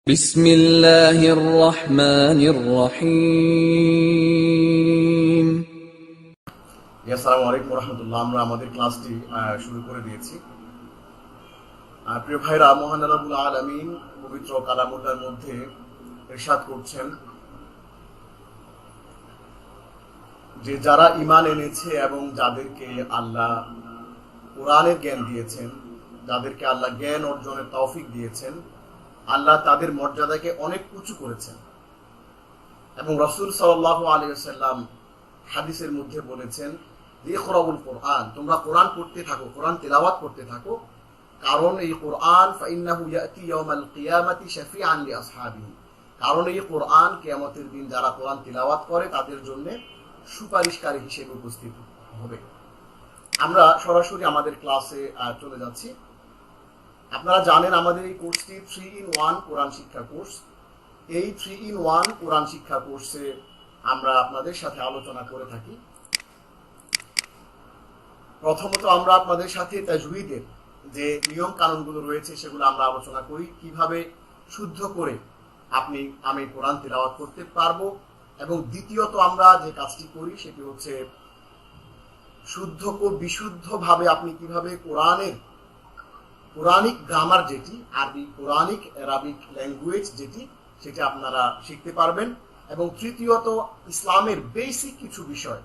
بسم الله الرحمن الرحيم আসসালামু আলাইকুম রহমতুল্লাহ। আমরা আমাদের ক্লাসটি শুরু করে দিয়েছি। প্রিয় ভাইরা, মহান রাব্বুল আলামিন পবিত্র কালামুল্লাহর মধ্যে ইরশাদ করছেন যে যারা ঈমান এনেছে এবং যাদেরকে আল্লাহ কোরআনের জ্ঞান দিয়েছেন, যাদেরকে আল্লাহ জ্ঞান অর্জনের তৌফিক দিয়েছেন, আল্লাহ তাদের মর্যাদাকে অনেক উঁচু করেছেন। এবং রাসূল সাল্লাল্লাহু আলাইহি ওয়াসাল্লাম হাদিসের মধ্যে বলেছেন, ইকরাউল কোরআন, তোমরা কোরআন পড়তে থাকো, কোরআন তেলাওয়াত করতে থাকো, কারণ এই কোরআন ফাইন্নাহু ইয়াতি ইয়াউমাল কিয়ামাতি শাফিআন লিআসহাবিহি, কারণ এই কোরআন কিয়ামতের দিন যারা কোরআন তেলাওয়াত করে তাদের জন্য সুপারিশকারী হিসেবে উপস্থিত হবে। আমরা সরাসরি আমাদের ক্লাসে চলে যাচ্ছি। আপনারা জানেন আমাদের এই কোর্সটি 3-in-1 কোরআন শিক্ষা কোর্স। এই 3-in-1 কোরআন শিক্ষা কোর্সে আমরা আপনাদের সাথে আলোচনা করে থাকি। প্রথমত আমরা আপনাদের সাথে তাজউইদের যে নিয়ম কানুনগুলো রয়েছে সেগুলো আমরা আলোচনা করি, কিভাবে শুদ্ধ করে আমি কোরআন তেলাওয়াত করতে পারবো। এবং দ্বিতীয়ত আমরা যে কাজটি করি সেটি হচ্ছে শুদ্ধ বিশুদ্ধভাবে আপনি কিভাবে কোরআনিক গ্রামার যেটি আরবি কোরআনিক অ্যারাবিক ল্যাঙ্গুয়েজ যেটি সেটি আপনারা শিখতে পারবেন। এবং তৃতীয়ত ইসলামের বেসিক কিছু বিষয়,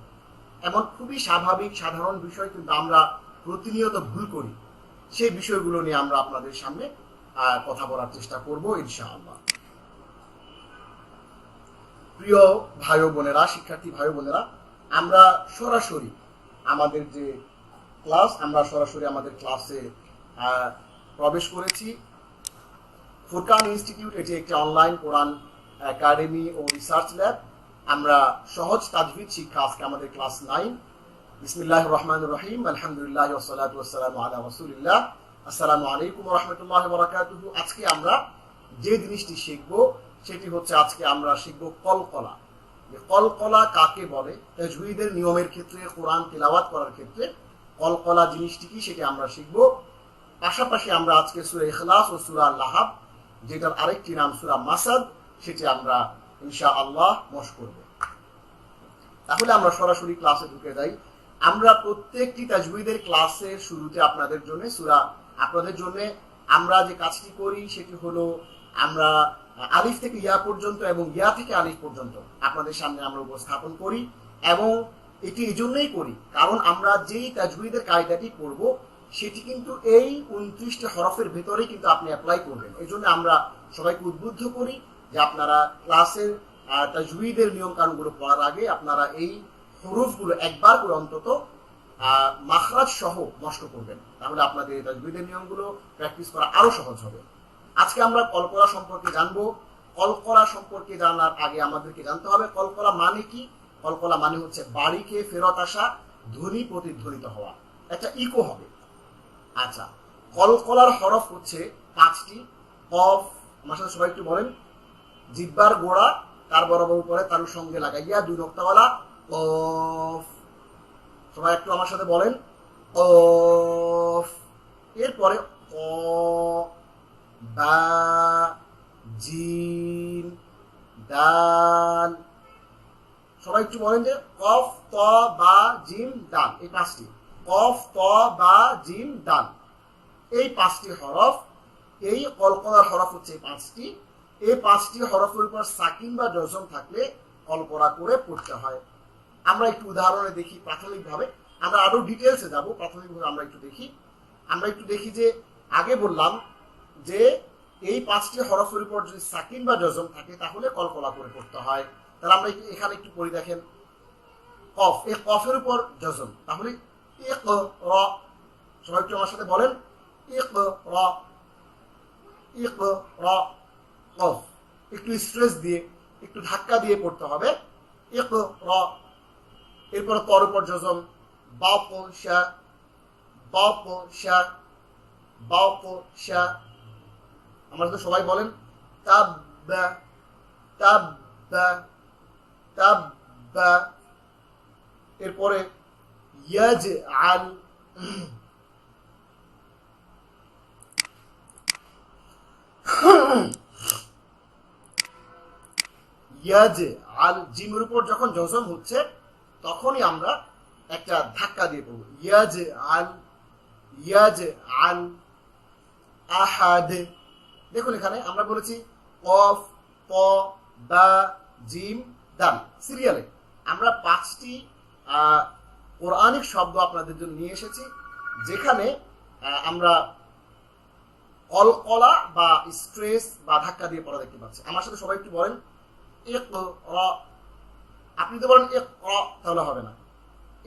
এমন খুবই স্বাভাবিক সাধারণ বিষয় কিন্তু আমরা প্রতিনিয়ত ভুল করি, সেই বিষয়গুলো নিয়ে আমরা আপনাদের সামনে কথা বলার চেষ্টা করব ইনশাআল্লাহ। প্রিয় ভাই বোনেরা, শিক্ষার্থী ভাই বোনেরা, আমরা সরাসরি আমাদের যে ক্লাসে প্রবেশ করেছি। ফুরকান ইনস্টিটিউট এটি একটি অনলাইন কোরআন একাডেমি ও রিসার্চ ল্যাব। আমরা সহজ তাজবিদ শিক্ষা, আজকে আমাদের ক্লাস 9। বিসমিল্লাহির রহমানির রহিম, আলহামদুলিল্লাহ ওয়াসসালাতু ওয়াসসালামু আলা রাসূলিল্লাহ। আসসালামু আলাইকুম ওয়া রাহমাতুল্লাহি ওয়া বারাকাতুহু। আজকে আমরা যে জিনিসটি শিখব সেটি হচ্ছে, আজকে আমরা শিখব কলকলা। কলকলা কাকে বলে, তাজউইদের নিয়মের ক্ষেত্রে, কোরআন তিলাওয়াত করার ক্ষেত্রে কলকলা জিনিসটি কি সেটি আমরা শিখব। পাশাপাশি আমরা আজকে সূরা ইখলাস ও সূরা লাহাব, যেটার আরেকটি নাম সূরা মাসাদ, সেটি আমরা ইনশাআল্লাহ মশক করব। তাহলে আমরা সরাসরি ক্লাসে ঢুকে যাই। আমরা প্রত্যেকটি তাজউইদের ক্লাসের শুরুতে আপনাদের জন্য আমরা যে কাজটি করি সেটি হলো, আমরা আলিফ থেকে ইয়া পর্যন্ত এবং ইয়া থেকে আলিফ পর্যন্ত আপনাদের সামনে আমরা উপস্থাপন করি। এবং এটি এই জন্যই করি কারণ আমরা যেই তাজউইদের কায়দাটি পড়ব সেটি কিন্তু এই 29টি হরফের ভেতরেই কিন্তু আপনি অ্যাপ্লাই করবেন। এই জন্য আমরা সবাইকে উদ্বুদ্ধ করি যে আপনারা ক্লাসের তাজউইদের নিয়ম কানুনগুলো পড়ার আগে আপনারা এই হরফগুলো একবার করে অন্তত মাখরাজ সহ নষ্ট করবেন, তাহলে আপনাদের তাজউইদের নিয়মগুলো প্র্যাকটিস করা আরো সহজ হবে। আজকে আমরা কলকলা সম্পর্কে জানবো। কলকলা সম্পর্কে জানার আগে আমাদেরকে জানতে হবে কলকলা মানে কি। কলকলা মানে হচ্ছে বাড়িকে ফেরত আসা, ধ্বনি প্রতিধ্বনিত হওয়া, একটা ইকো হবে। আচ্ছা, কলকলার হরফ হচ্ছে 5টি। কফ, আমার সাথে সবাই একটু বলেন, জিহ্বার গোড়া তার বরাবর উপরে তার সঙ্গে লাগাইয়া 2 নোক্তাওয়ালা কফ। সবাই একটু আমার সাথে বলেন কফ। এরপরে ক, বা, জিম, দাল। সবাই একটু বলেন যে কফ, ত, বা, জিম, দাল, এই 5টি। কফ, ত, বা, জিম, দাল, এই 5টি হরফ। এই কলকলার হরফ হচ্ছে 5টি। এই 5টি হরফের উপর সাকিন বা জজম থাকলে কলকলা করে পড়তে হয়। আমরা একটু উদাহরণে দেখি প্রাথমিকভাবে, আমরা আরো ডিটেলসে যাব। প্রাথমিকভাবে আমরা একটু দেখি যে আগে বললাম যে এই 5টি হরফের উপর যদি সাকিন বা জজম থাকে তাহলে কলকলা করে পড়তে হয়। তাহলে আমরা এখানে একটু পড়ি, দেখেন কফ, এই কফের উপর জজম, তাহলে ইক র। সবাই একটু আমার সাথে বলেন ইক র, ইক র, কফ। একটু স্ট্রেস দিয়ে, একটু ধাক্কা দিয়ে পড়তে হবে, ইক র। এরপর তর উপর জজম, বাপ শা, বাপ শা, বাপ শা। আমার সাথে সবাই বলেন তাব্বা, তাব্বা, তাব্বা। এরপরে ইয়াজআল, ইয়াজ আল, জিমের উপর যখন জজম হচ্ছে তখনই আমরা একটা ধাক্কা দিয়ে পড়বো। ইয়াজ আল, ইয়াজ আল, আহাদ। দেখুন এখানে আমরা বলেছি কফ, ত, বা, জিম, দাল, সিরিয়ালে আমরা 5টি কোরআনিক শব্দ আপনাদের জন্য নিয়ে এসেছি, যেখানে আমরা কলকলা বা স্ট্রেস বা ধাক্কা দিয়ে পড়া দেখতে পাচ্ছি। আমার সাথে সবাই একটু বলেন ইকরা। আপনি তো বলেন ইকরা, তাহলে হবে না।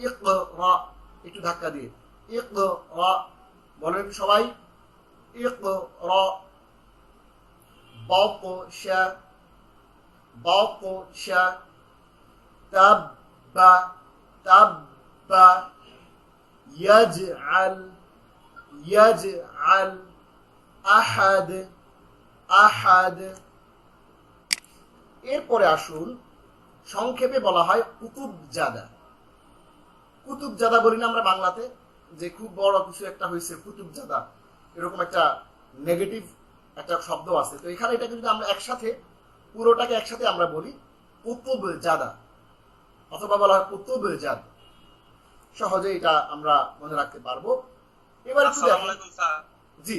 ইকরা একটু ধাক্কা দিয়ে, ইকরা বলেন একটু সবাই। ইকরা, বাতশা, বাতশা, তাব্বা, তাব্বা, ইয়াজআল, ইয়াজআল, আহাদ, আহাদ। এরপরে আসুন, সংক্ষেপে বলা হয় কুতুবজাদা। কুতুবজাদা বলি না আমরা বাংলাতে, যে খুব বড় কিছু একটা হয়েছে কুতুবজাদা, এরকম একটা নেগেটিভ একটা শব্দ আছে। তো এখানে এটাকে যদি আমরা একসাথে, পুরোটাকে একসাথে আমরা বলি কুতুবজাদা, অথবা বলা হয় কুতুবজাদ, সহজে এটা আমরা মনে রাখতে পারবো। এবার একটু দেখুন। জি,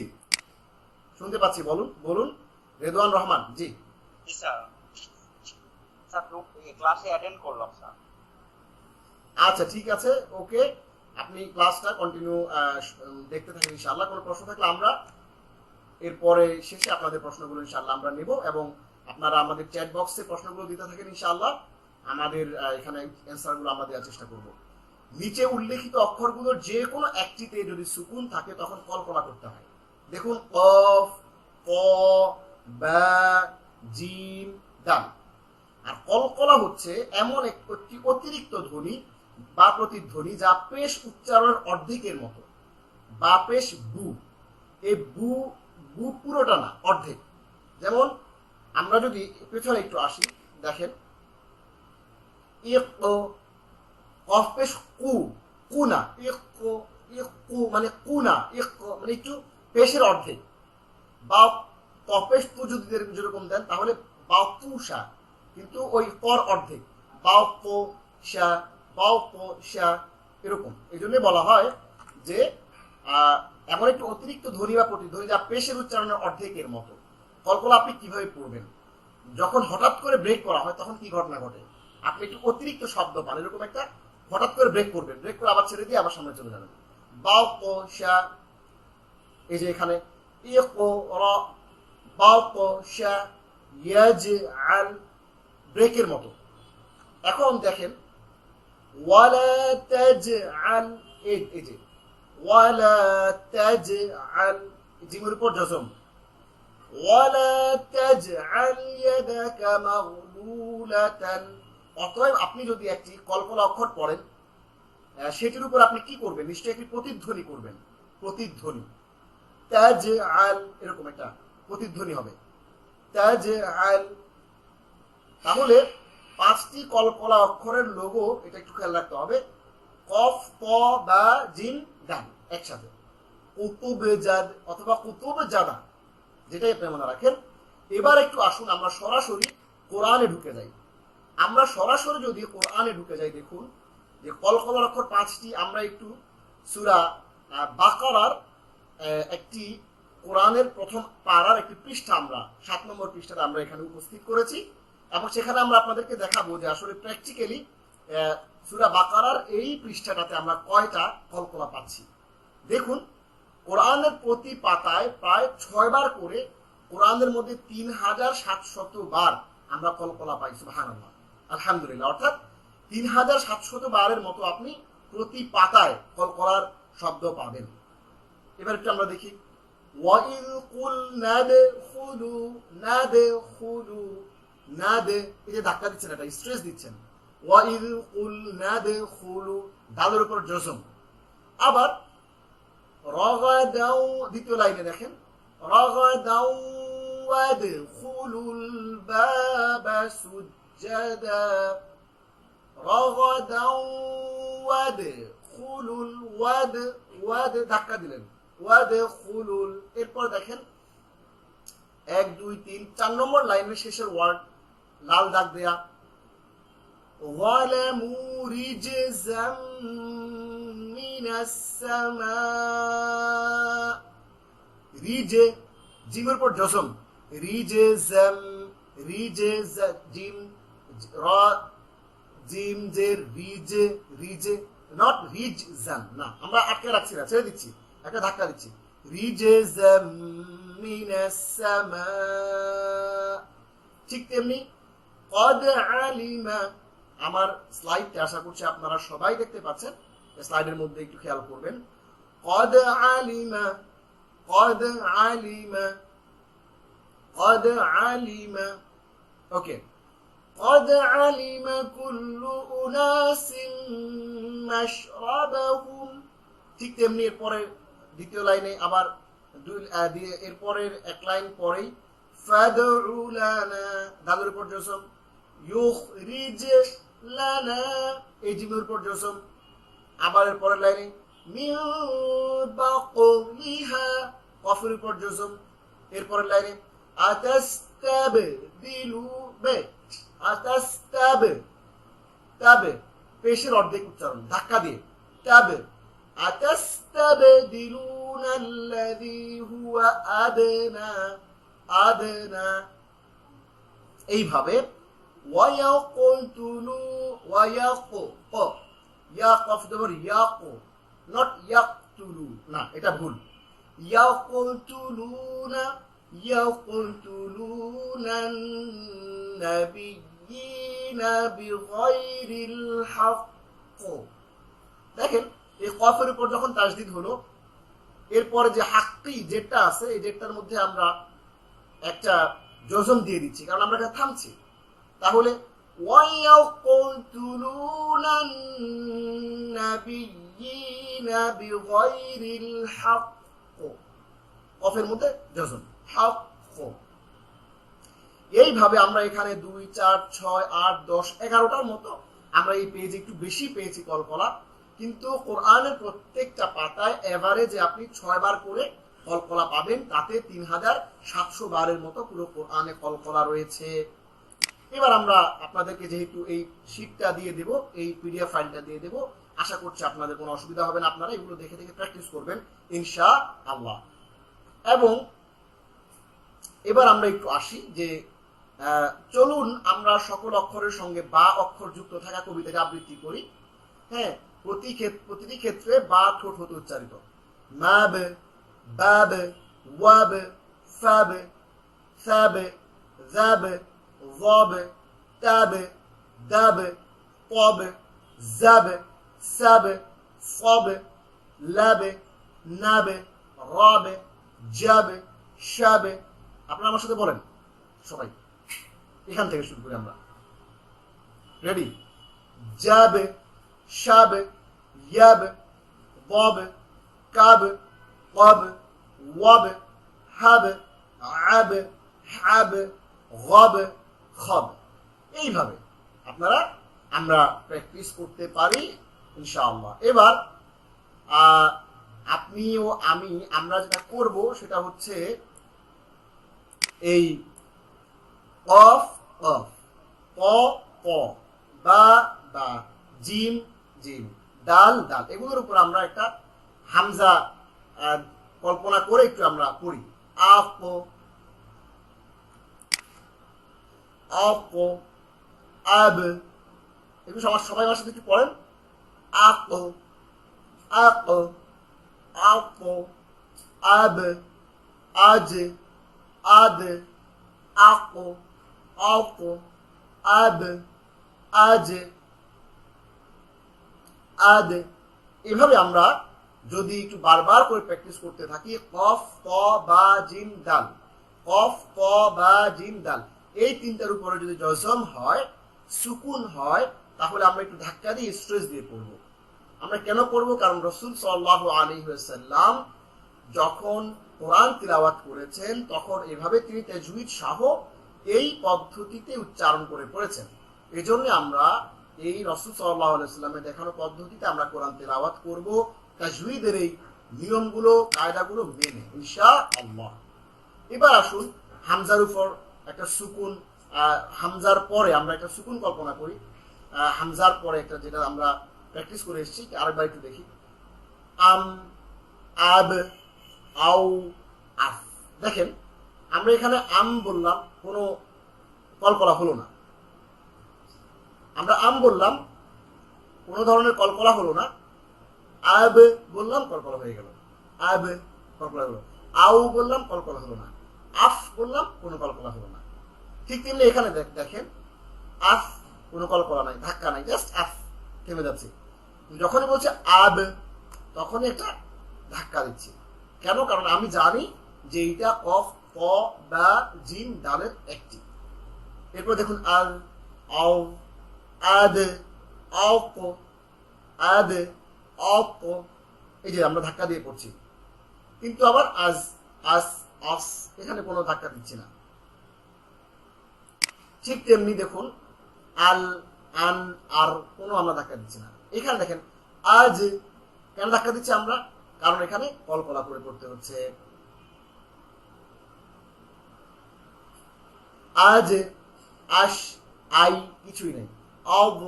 শুনতে পাচ্ছি, বলুন বলুন। রেদওয়ান রহমান, জি স্যার। স্যার ক্লাসে অ্যাটেন্ড করলাম স্যার। আচ্ছা ঠিক আছে, ওকে, আপনি ক্লাসটা কন্টিনিউ দেখতে থাকেন ইনশাআল্লাহ। কোনো প্রশ্ন থাকলে আমরা এরপরে শেষে আপনাদের প্রশ্নগুলো ইনশাআল্লাহ আমরা নেব, এবং আপনারা আমাদের চ্যাট বক্সে প্রশ্নগুলো দিতে থাকেন ইনশাআল্লাহ। আমাদের এখানে অ্যান্সারগুলো আমরা দেওয়ার চেষ্টা করব। নিচে উল্লেখিত অক্ষরগুলোর যে কোনো একটিতে যদি সুকুন থাকে তখন কলকলা করতে হয়। দেখুন কফ, ক, বা, জিম, দাল। আর কলকলা হচ্ছে এমন একটি অতিরিক্ত ধ্বনি বা প্রতিধ্বনি যা পেশ উচ্চারণের অর্ধেকের মতো, বা পেশ বু। এই বু, বু পুরোটা না, অর্ধেক। যেমন আমরা যদি পেছনে একটু আসি, দেখেন ইক, কফ পেশ কু, কুনা, ইক, ইকু মানে কুনা, ইক মানে একটু পেশের অর্ধেক। বা কপেশ তু যদি যেরকম দেন তাহলে বাউপুষা, কিন্তু ওই পর অর্ধেক, বাউপোষা, বাউপোষা, এরকম। এই জন্য বলা হয় যে এমন একটু অতিরিক্ত ধ্বনি বা প্রতিধ্বনি যা পেশের উচ্চারণের অর্ধেকের মতো। কলকলা আপনি কিভাবে পড়বেন? যখন হঠাৎ করে ব্রেক করা হয় তখন কি ঘটনা ঘটে? আপনি একটু অতিরিক্ত শব্দ পান, এরকম একটা হঠাৎ করে ব্রেক করবেন, ব্রেক করে আবার ছেড়ে দিয়ে আবার সামনে চলে যাবেন। বাউপোষা, এই যে এখানে ইকরা, বাউপোষা, ইয়াজআল, ব্রেকের মতো। এখন দেখেন ওয়ালা তাজআল, এই যে ওয়ালা তাজআল, জিমের উপর জজম। ওয়ালা তাজআল ইয়াদাকা মাগলুলাতান। অতএব আপনি যদি একটি কলকলা অক্ষর পড়েন, সেটির উপর আপনি কি করবেন? নিশ্চয়ই একটি প্রতিধ্বনি করবেন, প্রতিধ্বনি। তাজআল, এরকম একটা প্রতিধ্বনি হবে, তাজআল। তাহলে 5টি কলকলা অক্ষরের লোগো, এটা একটু খেয়াল রাখতে হবে। কফ, ত, বা, জিম, দাল একসাথে, কুতুবজাদ অথবা কুতুবজাদা, যেটাই আপনি মনে রাখেন। এবার একটু আসুন আমরা সরাসরি কোরআনে ঢুকে যাই। আমরা সরাসরি যদি কোরআনে ঢুকে যাই, দেখুন যে কলকলার অক্ষর 5টি। আমরা একটু সূরা বাকারার একটি কোরআনের প্রথম পারার একটি পৃষ্ঠা, আমরা 7 নম্বর পৃষ্ঠাটা আমরা এখানে উপস্থিত করেছি, এবং সেখানে আমরা আপনাদেরকে দেখাবো যে আসলে প্র্যাকটিক্যালি সূরা বাকারার এই পৃষ্ঠাটাতে আমরা কয়টা কলকলা পাচ্ছি। দেখুন, কোরআনের প্রতি পাতায় প্রায় 6 বার করে, কোরআনের মধ্যে 3700 বার আমরা কলকলা পাই। সুবহানাল্লাহ, আলহামদুলিল্লাহ। অর্থাৎ 3700 বারের মতো আপনি প্রতি পাতায় কলকলার শব্দ পাবেন। এবার একটু আমরা দেখি, ওয়াইল কুল নাদখুলু, নাদখুলু, নাদে, এই যে ধাক্কা দিচ্ছেন, এটা স্ট্রেস দিচ্ছেন। ওয়াইল কুল নাদখুলু, দালের উপর জজম। আবার রাগাদাউ, দ্বিতীয় লাইনে দেখেন, রাগাদাউ ওয়াদখুলুল বাবা সুজ্জাদা, রাগাদাউ ওয়াদখুলুল, ওয়াদ, ওয়াদ ধাক্কা দিলেন, ওয়াদখুলুল। এরপর দেখেন 1 2 3 4 নম্বর লাইনের শেষের ওয়ার্ড, লাল দাগ দেয়া। ظلموا رجزا من السماء রিজে জিমের উপর জজম রিজেজাম রিজেজ জিম র জিম জের রিজে রিজে নট রিজজাম না, আমরা আটকে রাখছি না, ছেড়ে দিচ্ছি, একটা ধাক্কা দিচ্ছি। রিজেজাম মিনাস সামা। ঠিক তেমনি কদ আলিমা, আমার স্লাইডটা আশা করছি আপনারা সবাই দেখতে পাচ্ছেন, স্লাইডের মধ্যে একটু খেয়াল করবেন। কদ আলিমা قد علم قد علم اوكي قد علم كل اناس مشربهم। ঠিক তেমনি এরপরে দ্বিতীয় লাইনে আবার এরপরের এক লাইন পরেই ফাদউ লানা, দালের উপর জসম, ইউখরিজ লানা, এই জিমের উপর জসম। আবার এর পরের লাইনে মিন বাকলিহা, কফের উপর জজম। এরপরের লাইনে আতাস্তাবদিলু বে, আতাস্তাবে, তাবে পেশের অর্ধেক উচ্চারণ ধাক্কা দিয়ে, তাবে আতাস্তাবদিলুনা আল্লাযী হুয়া আদনা, আদনা। এইভাবে ওয়ায়াকুলতুলু ওয়ায়াকু, ইয়া কফ দেবর ইয়াকু, নট ইয়াকতুলু না, এটা ভুল। ইয়াকুলতুলুনা ইয়াকুলতুলুনা নাবিয়িনা বিগাইরিল হক। দেখেন এই কফের উপর যখন তাসদিদ হলো, এরপরে যে হাক্কি যেটা আছে, এই যেটার মধ্যে আমরা একটা জজম দিয়ে দিচ্ছি, কারণ আমরা এটা থামছি। তাহলে وَيَقْتُلُونَ النَّبِيِّينَ بِغَيْرِ الْحَقِّ, কফের মধ্যে জজম, হক। এইভাবে আমরা এখানে 2, 4, 6, 8, 10, 11টার মতো আমরা এই পেজে একটু বেশি পেয়েছি কলকলা, কিন্তু কোরআনের প্রত্যেকটা পাতায় এভারেজে আপনি 6 বার করে কলকলা পাবেন, তাতে 3700 বারের মতো পুরো কোরআনে কলকলা রয়েছে। এবার আমরা আপনাদেরকে যেহেতু এই শীটটা দিয়ে দেব, এই পিডিএফ ফাইলটা দিয়ে দেব, আশা করছি আপনাদের কোনো অসুবিধা হবে না, আপনারা এগুলো দেখে দেখে প্র্যাকটিস করবেন ইনশাআল্লাহ। এবং এবার আমরা একটু আসি যে চলুন আমরা সকল অক্ষরের সঙ্গে বা অক্ষর যুক্ত থাকা কবিতাটি আবৃত্তি করি। হ্যাঁ, প্রতিটি ক্ষেত্রে বা ঠোঁট হতে উচ্চারিত। মাব, বাব, ওয়াব, ফাব, সাব, যাব, ضاب تاب داب طاب زاب ساب صاب لاب ناب راب جاب شاب। আপনারা আমার সাথে বলেন সবাই, এখান থেকে শুরু করি আমরা। রেডি? যাবে, শাবে, ইয়াবে, ববে, কাবে, কবে, ওয়াবে, হাবে, আবে, হাবে, গবে, খব। এইভাবে আপনারা আমরা প্র্যাকটিস করতে পারি ইনশাআল্লাহ। এবার আপনি ও আমি আমরা যেটা করব সেটা হচ্ছে এই কফ কফ, ক ক, বা বা, জিম জিম, ডাল ডাল, এগুলোর উপর আমরা একটা হামজা কল্পনা করে একটু আমরা পড়ি। আফ, আপ, আব, এগুলো সবাই আমার সাথে একটু পড়েন। আপ, আপ, আপ, আব, আজ, আদ, আপ, আপ, আব, আজ, আদ। এভাবে আমরা যদি একটু বারবার করে প্র্যাকটিস করতে থাকি, কফ, ত, বা, জিম, দাল, কফ, ত, বা, জিম, দাল, এই তিনটার উপরে যদি জজম হয়, সুকুন হয়, তাহলে আমরা একটু ধাক্কা দিয়ে স্ট্রেস দিয়ে পড়ব। আমরা কেন পড়ব? কারণ রাসূল সাল্লাল্লাহু আলাইহি ওয়াসাল্লাম যখন কোরআন তিলাওয়াত করেছেন তখন এভাবে তিনি তাজউইদ সহ এই পদ্ধতিতে উচ্চারণ করে পড়েছেন। এজন্য আমরা এই রাসূল সাল্লাল্লাহু আলাইহি ওয়াসাল্লামের দেখানো পদ্ধতিতে আমরা কোরআন তিলাওয়াত করব, তাজউইদের এই নিয়মগুলো কায়দাগুলো মেনে ইনশাআল্লাহ। এবার আসুন হামজার উপর একটা সুকুন হামজার পরে আমরা একটা সুকুন কল্পনা করি। হামজার পরে একটা, যেটা আমরা প্র্যাকটিস করে এসেছি, আরেকবার একটু দেখি। আম, আব, আউ, আফ। দেখেন আমরা এখানে আম বললাম, কোনো কলকলা হলো না। আমরা আম বললাম, কোনো ধরনের কলকলা হলো না। আব বললাম, কলকলা হয়ে গেল। আব, কলকলা হলো। আউ বললাম, কলকলা হলো না। আফ বললাম, কোনো কলকলা হলো না। ঠিক তেমনি এখানে দেখেন, আফ, কোনো কলকলা নাই, ধাক্কা নাই, জাস্ট আফ, থেমে যাচ্ছে। যখনই বলছে আব, তখনই একটা ধাক্কা দিচ্ছি। কেন? কারণ আমি জানি যে এইটা কফ, ত, বা, জিম, ডালের একটি। এরপর দেখুন আল, আও, আদ, আপ, আদ, অপ, এই যে আমরা ধাক্কা দিয়ে পড়ছি। কিন্তু আবার আজ, আস, আস, এখানে কোনো ধাক্কা দিচ্ছি না। ঠিক তেমনি দেখুন আল, আন, আর, কোনো আমরা ধাক্কা দিচ্ছি না। এখানে দেখেন আজ, কেন ধাক্কা দিচ্ছি আমরা? কারণ এখানে কলকলা করে পড়তে হচ্ছে। আজ, আশ, আই, কিছুই নেই। অব,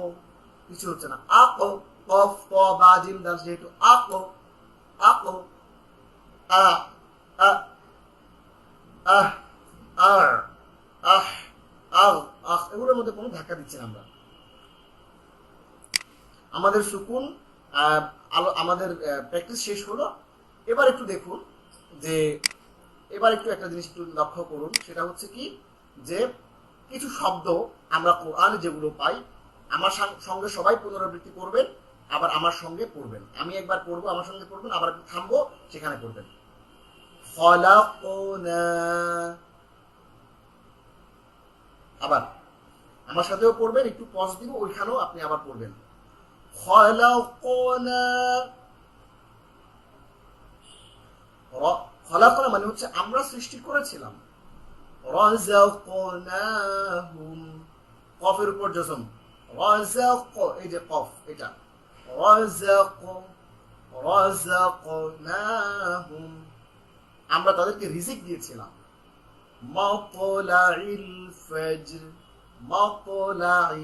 কিছু হচ্ছে না। আক, কফ, ত, বা, জিম, দাল, যেহেতু আক, আক, আ, আ, আহ, আর, আহ, আহ, আহ, এগুলোর মধ্যে কোনো ধাক্কা দিচ্ছি না আমরা। আমাদের সুকুন, আমাদের প্র্যাকটিস শেষ হলো। এবার একটু দেখুন যে, এবার একটু একটা জিনিস একটু লক্ষ্য করুন, সেটা হচ্ছে কি, যে কিছু শব্দ আমরা কোরআনে যেগুলো পাই, আমার সঙ্গে সবাই পুনরাবৃত্তি করবেন, আবার আমার সঙ্গে পড়বেন। আমি একবার পড়বো, আমার সঙ্গে পড়বেন, আবার একটু থামবো, সেখানে পড়বেন। খলাকনা, আবার আমার সাথেও পড়বেন, একটু পজ দিব, ওইখানেও আপনি আবার পড়বেন। খলাকনা, খলাকনা মানে হচ্ছে আমরা সৃষ্টি করেছিলাম। রাযাকনাহুম, কফের উপর জজম, রাযাক, এই যে কফ, এটা রাযাক, রাযাকনাহুম, আমরা তাদেরকে রিজিক দিয়েছিলাম। মাতলাইল ফাজর, মাতলাই,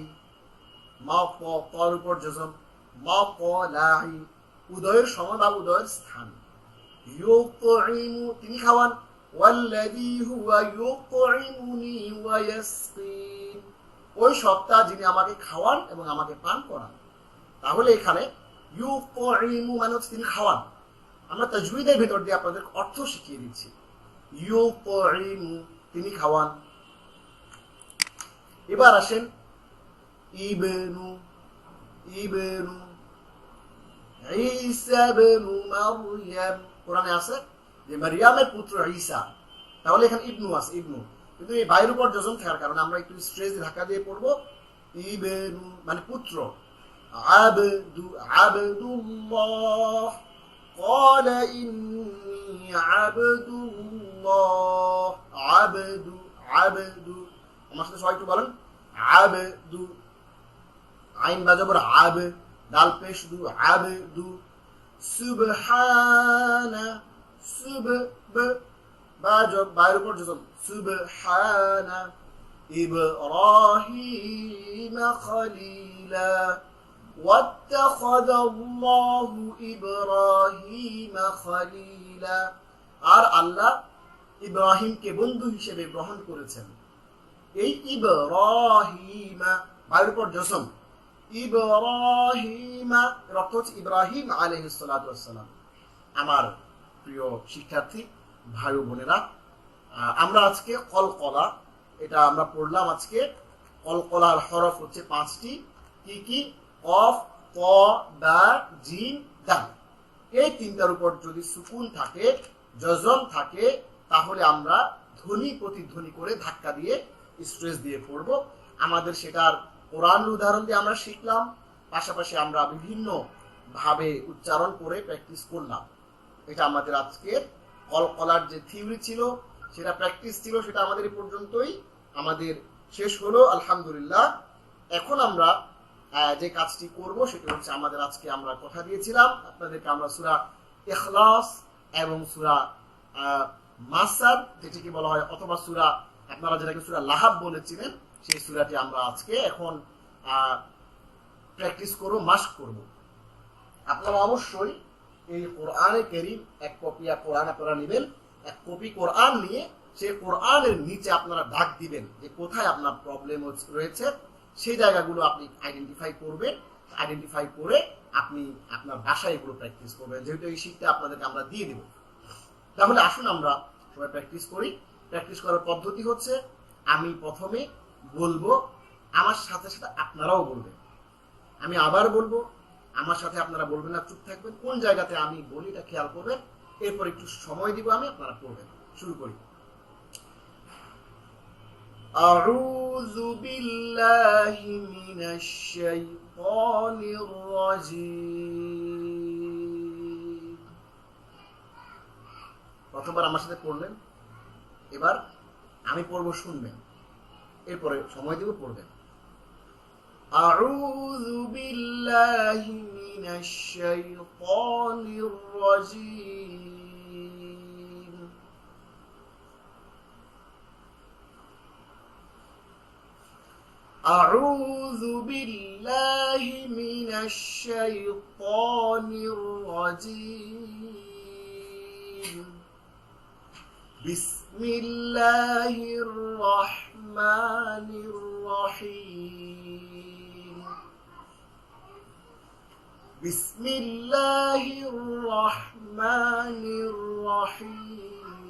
মাত, তার উপর জজম, মাতলাই, উদয়ের সময় বা উদয়ের স্থান। ইউতঈমু, তিনি খাওয়ান। ওয়াল্লাযী হুয়া ইউতঈমুনি ওয়া ইয়াসকিন, ওই সত্তা যিনি আমাকে খাওয়ান এবং আমাকে পান করান। তাহলে এখানে ইউতঈমু মানে হচ্ছে তিনি খাওয়ান। আমরা তাজউইদের ভিতর দিয়ে আপনাদের অর্থ শিখিয়ে দিচ্ছি। ইউতঈমু, তিনি খাওয়ান। এবার আসেন ইবনু, ইবনু ঈসা ইবনু মারইয়াম, কোরআনে আছে যে মারিয়ামের পুত্র ঈসা, তাহলে এখানে ইবনু আছে, ইবনু, কিন্তু এই বাইরের উপর জজম থাকার কারণে আমরা একটু স্ট্রেস ধাক্কা দিয়ে পড়বো। ইবনু মানে পুত্র। আবদু, আবদুল্লাহ, قال إني عبد الله, আবদু, আবদু, আমার সাথে সবাই একটু বলেন আবদু, আইন বাজাবর আব, দাল পেশ দু, আবদু। সুবহানা, সুব, বাজব, বাইরের উপর জজম, সুবহানা। ইব্রাহিম খলিলা, واتخذ الله إبراهيم خليلا, আর আল্লাহ ইব্রাহিমকে বন্ধু হিসেবে গ্রহণ করেছেন। এই ইব্রাহিমা, বাইরের উপর জজম, ইব্রাহিমা, এর অর্থ হচ্ছে ইব্রাহিম আলাইহিস সালাতু ওয়াস সালাম। আমার প্রিয় শিক্ষার্থী ভাই ও বোনেরা, আমরা আজকে কলকলা, এটা আমরা পড়লাম আজকে। কলকলার হরফ হচ্ছে 5টি। কি কি? কফ, ত, বা, জিম, দাল। এই তিনটার উপর যদি সুকুন থাকে, জজম থাকে, তাহলে আমরা ধ্বনি প্রতিধ্বনি করে ধাক্কা দিয়ে স্ট্রেস দিয়ে পড়ব। আমাদের সেটার কোরআন উদাহরণ দিয়ে আমরা শিখলাম, পাশাপাশি আমরা বিভিন্ন ভাবে উচ্চারণ করে প্র্যাকটিস করলাম। এটা আমাদের আজকের কলকলার যে থিওরি ছিল, সেটা প্র্যাকটিস ছিল, সেটা আমাদের এই পর্যন্তই আমাদের শেষ হলো, আলহামদুলিল্লাহ। এখন আমরা যে কাজটি করব সেটা হচ্ছে, আমাদের আজকে আমরা কথা দিয়েছিলাম আপনাদেরকে, আমরা সূরা ইখলাস এবং সূরা মাসাদ, যেটিকে বলা হয়, অথবা সূরা, আপনারা যেটাকে সূরা লাহাব বলেছিলেন, সেই সূরাটি আমরা আজকে এখন প্র্যাকটিস করব, মাস্ক করব। আপনারা অবশ্যই এই কোরআনে কারীম এক কপি কোরআন আপনারা নেবেন, এক কপি কোরআন নিয়ে সেই কোরআনের নিচে আপনারা দাগ দিবেন যে কোথায় আপনার প্রবলেম রয়েছে, সেই জায়গাগুলো আপনি আইডেন্টিফাই করবেন। আইডেন্টিফাই করে আপনি আপনার বাসায় এগুলো প্র্যাকটিস করবেন, যেহেতু এই শীটটা আপনাদেরকে আমরা দিয়ে দেব। তাহলে আসুন আমরা সবাই প্র্যাকটিস করি। প্র্যাকটিস করার পদ্ধতি হচ্ছে, আমি প্রথমে বলবো, আমার সাথে সাথে আপনারাও বলবেন। আমি আবার বলবো, আমার সাথে আপনারা বলবেন না, চুপ থাকবেন। কোন জায়গাতে আমি বলি এটা খেয়াল করবেন, এরপর একটু সময় দিব আমি, আপনারা পড়বেন। শুরু করি। আউযু বিল্লাহি মিনাশ শাইতানির রাজীম। প্রথমবার আমার সাথে পড়লেন, এবার আমি পড়বো, শুনবেন, এরপরে সময় দিব, পড়বেন। আউযু বিল্লাহি মিনাশ শাইতানির রাজীম। আউযু বিল্লাহি মিনাশ শাইতানির রাজীম। বিসমিল্লাহির রহমানির রহিম। বিসমিল্লাহির রহমানির রহিম।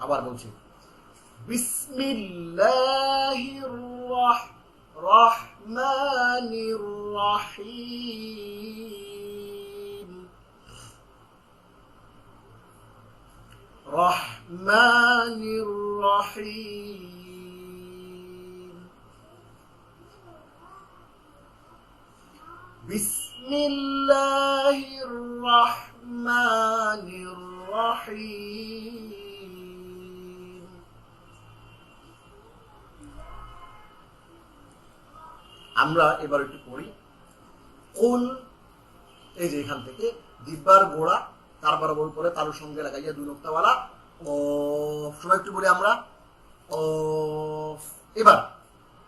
আবার বলছি, বিসমিল্লাহির রহমানির রহিম। রহমানির রহিম। বিসমিল্লাহির রহমানির রহিম। আমরা এবার একটু পড়ি। কুল, এই যে এখান থেকে দিব্যার গোড়া তার বরাবর করে তালুর সঙ্গে লাগাইয়া দুই নোক্তাওয়ালা ও, সবাই একটু বলি আমরা ও। এবার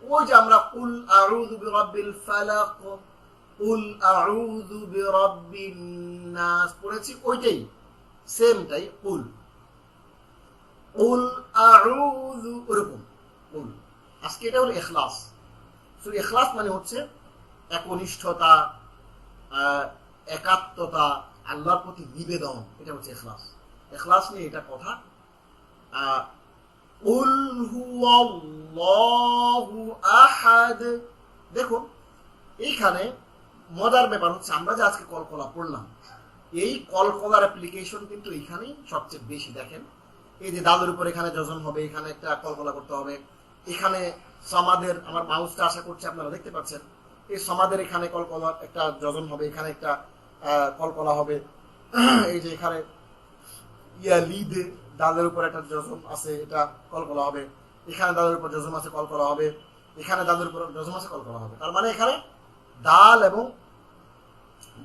ওই যে আমরা কুল আউযু বিরাব্বিল ফালাক, কুল আউযু বিরাব্বিন নাস পড়েছি, ওইটাই সেমটাই কুল। কুল আউযু, ওরকম কুল। আজকে এটা হলো ইখলাস। সূরা ইখলাস মানে হচ্ছে একনিষ্ঠতা, একাত্মতা, আল্লাহর প্রতি নিবেদন, এটা হচ্ছে ইখলাস। ইখলাস নিয়ে এটা কথা। কুল হুয়াল্লাহু আহাদ। দেখুন এইখানে মজার ব্যাপার হচ্ছে, আমরা যে আজকে কলকলা পড়লাম, এই কলকলার অ্যাপ্লিকেশন কিন্তু এইখানেই সবচেয়ে বেশি। দেখেন এই যে দালের উপর এখানে যজন হবে, এখানে একটা কলকলা করতে হবে। এখানে সমাদের, আমার মাউসটা আশা করছি আপনারা দেখতে পাচ্ছেন, এই সমাদের এখানে কলকলা একটা যজন হবে, এখানে একটা কলকলা হবে। এই যে এখানে লিদে দালের উপর একটা যজম আছে, এটা কলকলা হবে। এখানে দালের উপর যজম আছে, কলকলা হবে। এখানে দালের উপর যজম আছে, কলকলা হবে। তার মানে এখানে দাল এবং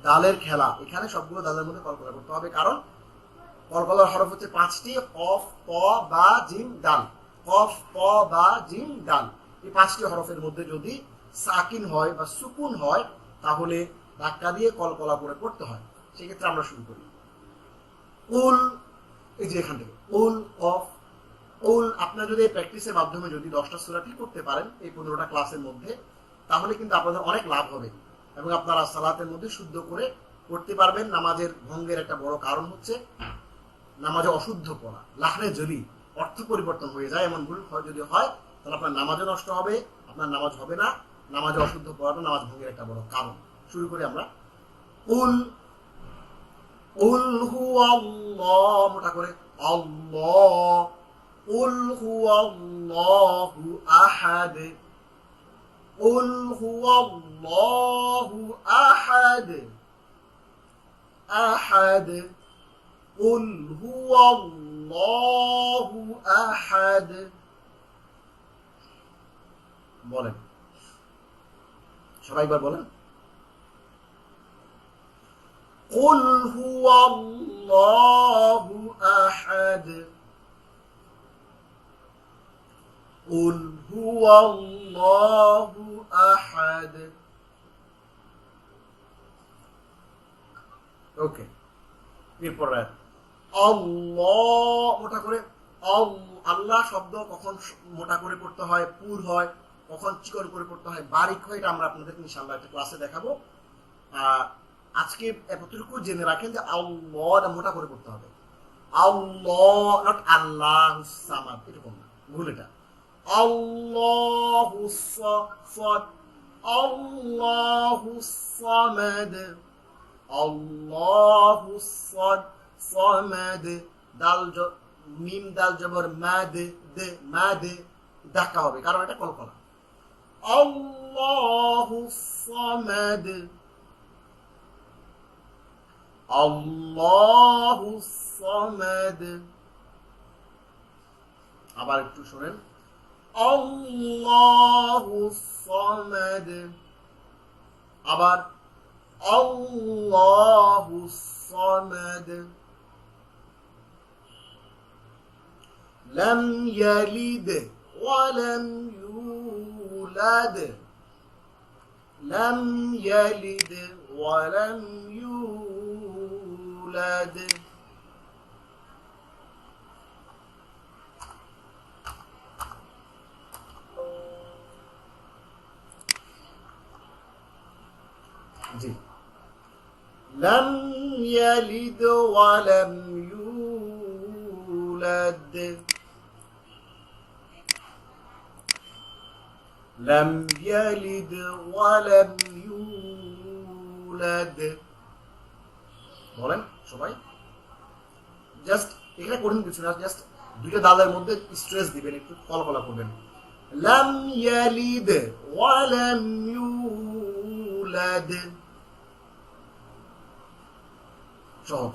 দালের খেলা, এখানে সবগুলো দালের মধ্যে কলকলা করতে হবে। কারণ কলকলার হরফ হচ্ছে 5টি, কফ, ত, বা, জিম, দাল। কফ, ত, বা, জিম, দাল, এই 5টি হরফের মধ্যে যদি সাকিন হয় বা সুকুন হয়, তাহলে ধাক্কা দিয়ে কলকলা করে পড়তে হয়। সেক্ষেত্রে আমরা শুরু করি। কুল, এই যে এখান থেকে কুল, কফ, কুল। আপনারা যদি প্র্যাকটিসের মাধ্যমে যদি 10টা সূরা ঠিক করতে পারেন এই 15টা ক্লাসের মধ্যে, তাহলে কিন্তু আপনাদের অনেক লাভ হবে এবং আপনারা সালাতের মধ্যে শুদ্ধ করে পড়তে পারবেন। নামাজের ভঙ্গের একটা বড় কারণ হচ্ছে নামাজে অশুদ্ধ পড়া, লাহনে জলি, অর্থ পরিবর্তন হয়ে যায়, এমন ভুল যদি হয় তাহলে আপনার নামাজও নষ্ট হবে, আপনার নামাজ হবে না। নামাজে অশুদ্ধ পড়াটা নামাজ ভঙ্গের একটা বড় কারণ। শুরু করি আমরা। কুল, কুল হুয়াল্লাহ, মোটা করে আল্লাহ। কুল হুয়াল্লাহু আহাদ। কুল হুয়াল্লাহু আহাদ। আহাদ। কুল হুয়াল্লাহু আহাদ। বলেন সবাই, একবার বলেন। কুল হুয়াল্লাহু আহাদ। قل هو الله أحد. ওকে, এরপর আল্লাহ মোটা করে, আল্লাহ শব্দ কখন মোটা করে পড়তে হয়, পুর হয়, কখন চিকন করে পড়তে হয়, বারিক হয়, এটা আমরা আপনাদের ইনশাআল্লাহ একটা ক্লাসে দেখাবো। আজকে এতটুকু জেনে রাখেন যে আল্লাহ মোটা করে পড়তে হবে। আল্লাহ, নট আল্লাহ সামাদ, এরকম না, ভুল এটা। আল্লাহু সাদ, আল্লাহু সামাদ, আল্লাহু সাদ সামাদ। দাল মিম দাল জবর মাদ, দে মাদ, ধাক্কা হবে কারণ এটা কলকলা। আল্লাহু সামাদ, আল্লাহু সামাদ। আবার একটু শুনেন, আল্লাহু সামাদ, আবার আল্লাহু সামাদ। লাম ইয়ালিদ ওয়া লাম ইউলাদ, লাম ইয়ালিদ ওয়া লাম ইউলাদ। জি, لم يلد ولم يولد، لم يلد ولم يولد। বলেন সবাই, জাস্ট এখানে কঠিন কিছু না, জাস্ট দুইটা দালের মধ্যে স্ট্রেস দিবেন, একটু কলকলা করবেন। লাম ইয়ালিদ ওয়া লাম ইউলাদ, সহজ।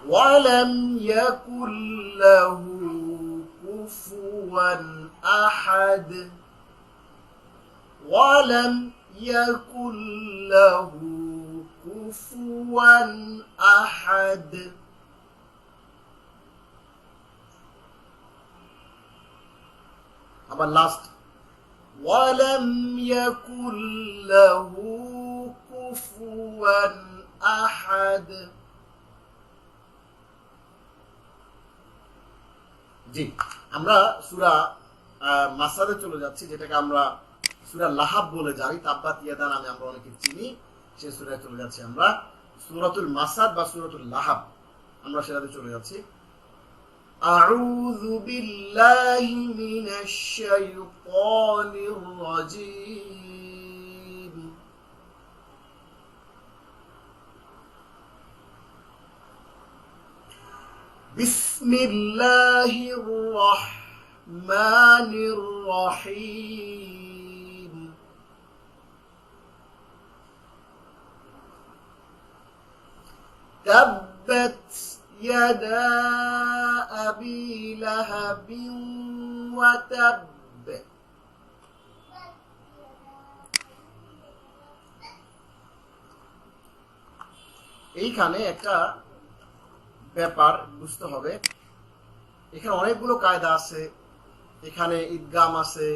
ওয়ালাম ইয়াকুল লাহু কুফুয়ান আহাদ, ওয়ালাম ইয়াকুল লাহু কুফুয়ান আহাদ। আবার লাস্ট, ওয়ালাম ইয়াকুল লাহু কুফুয়ান আহাদ। জি, আমরা সূরা মাসাদে চলে যাচ্ছি, যেটাকে আমরা সূরা লাহাব বলে জানি, তাব্বাত ইয়াদা নামে আমরা অনেকে চিনি। সেই সূরায় চলে যাচ্ছি আমরা, সূরাতুল মাসাদ বা সূরাতুল লাহাব, আমরা সেটাতে চলে যাচ্ছি। আউযু বিল্লাহি মিনাশ শাইতানির রাজীম। বিসমিল্লাহির রাহমানির রহিম। তাব্বাত ইয়াদা আবি লাহাবিন ওয়া তাব। এইখানে একটা ব্যাপার বুঝতে হবে, এখানে অনেকগুলো কায়দা আছে, এখানে ইদগাম আছে,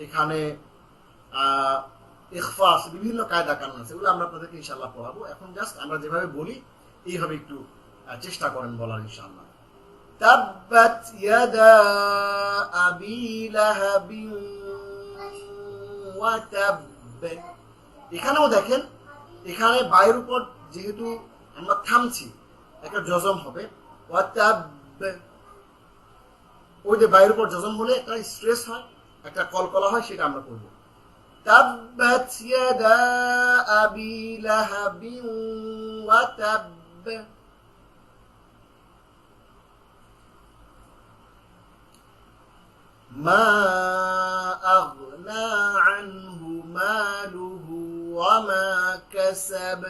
এখানে ইখফা আছে, বিভিন্ন কায়দা কানুন আছে, এগুলো আমরা আপনাদেরকে ইনশাআল্লাহ পড়াবো। এখন জাস্ট আমরা যেভাবে বলি এইভাবে একটু চেষ্টা করেন বলার ইনশাআল্লাহ। তাব্বাত ইয়াদা আবি লাহাবিন ওয়া তাব। এখানেও দেখেন, এখানে বায়ের উপর যেহেতু আমরা থামছি, একটা জজম হবে, ওয়া তাব। ওই যে বায়ের উপর জজম হলে একটা স্ট্রেস হয়, একটা কলকলা হয়, সেটা আমরা করব। তাব্বাত ইয়াদা আবি লাহাবিন ওয়া তাব। মা আগনা আনহু মালুহু ওয়া মা কাসাব।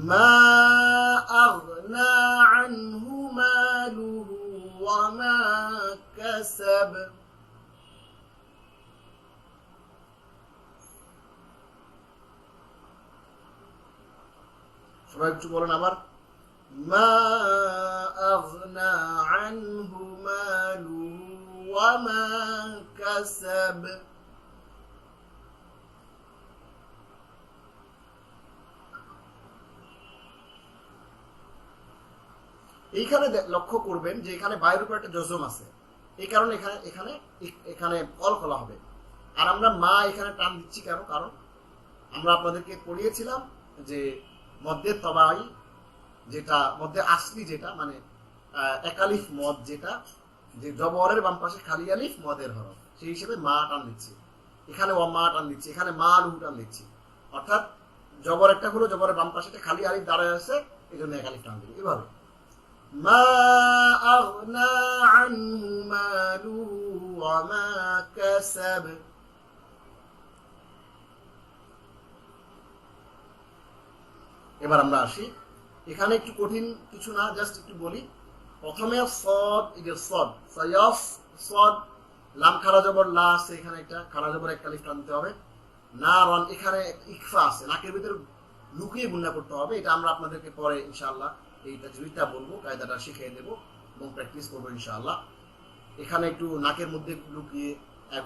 মা আগনা আনহু মালুহু ওয়া মা কাসাব। সবাই একটু বলেন আবার, মা আগনা আনহু كسب এইখানে লক্ষ্য করবেন যে এখানে বায়ের উপর একটা জজম আছে, এই কারণে এখানে এখানে এখানে কল খোলা হবে। আর আমরা মা এখানে টান দিচ্ছি কেন? কারণ আমরা আপনাদেরকে পড়িয়েছিলাম যে মধ্যে তবাই, যেটা মধ্যে আসলি, যেটা মানে একালিফ মদ, যেটা যে জবরের বাম পাশে খালি আলিফ মদের হরফ, সেই হিসেবে মা টান দিচ্ছি। এখানে ও মা টান দিচ্ছি, এখানে মা লুহু টান দিচ্ছি। অর্থাৎ জবর একটা হলো, জবরের বাম পাশে খালি আলিফ দাঁড়ায় আছে, এই জন্য একালিফ টান দিবি। এভাবে মা আগনা আনহু মালুহু ওয়া মা কাসাব। এবার আমরা আসি, এখানে একটু কঠিন কিছু না, জাস্ট একটু বলি। প্রথমে সদ, এটা সদ, সায়াস সদ, লাম খাড়া জবর লা আছে, এখানে একটা খাড়া জবর একটা লিফ টানতে হবে। না রন, এখানে ইকফা আছে, নাকের ভিতরে লুকিয়ে গুণনা করতে হবে। এটা আমরা আপনাদেরকে পরে ইনশাআল্লাহ এইটা জুইটা বলবো, কায়দাটা শিখিয়ে দেবো এবং প্র্যাকটিস করবো ইনশাআল্লাহ। এখানে একটু নাকের মধ্যে লুকিয়ে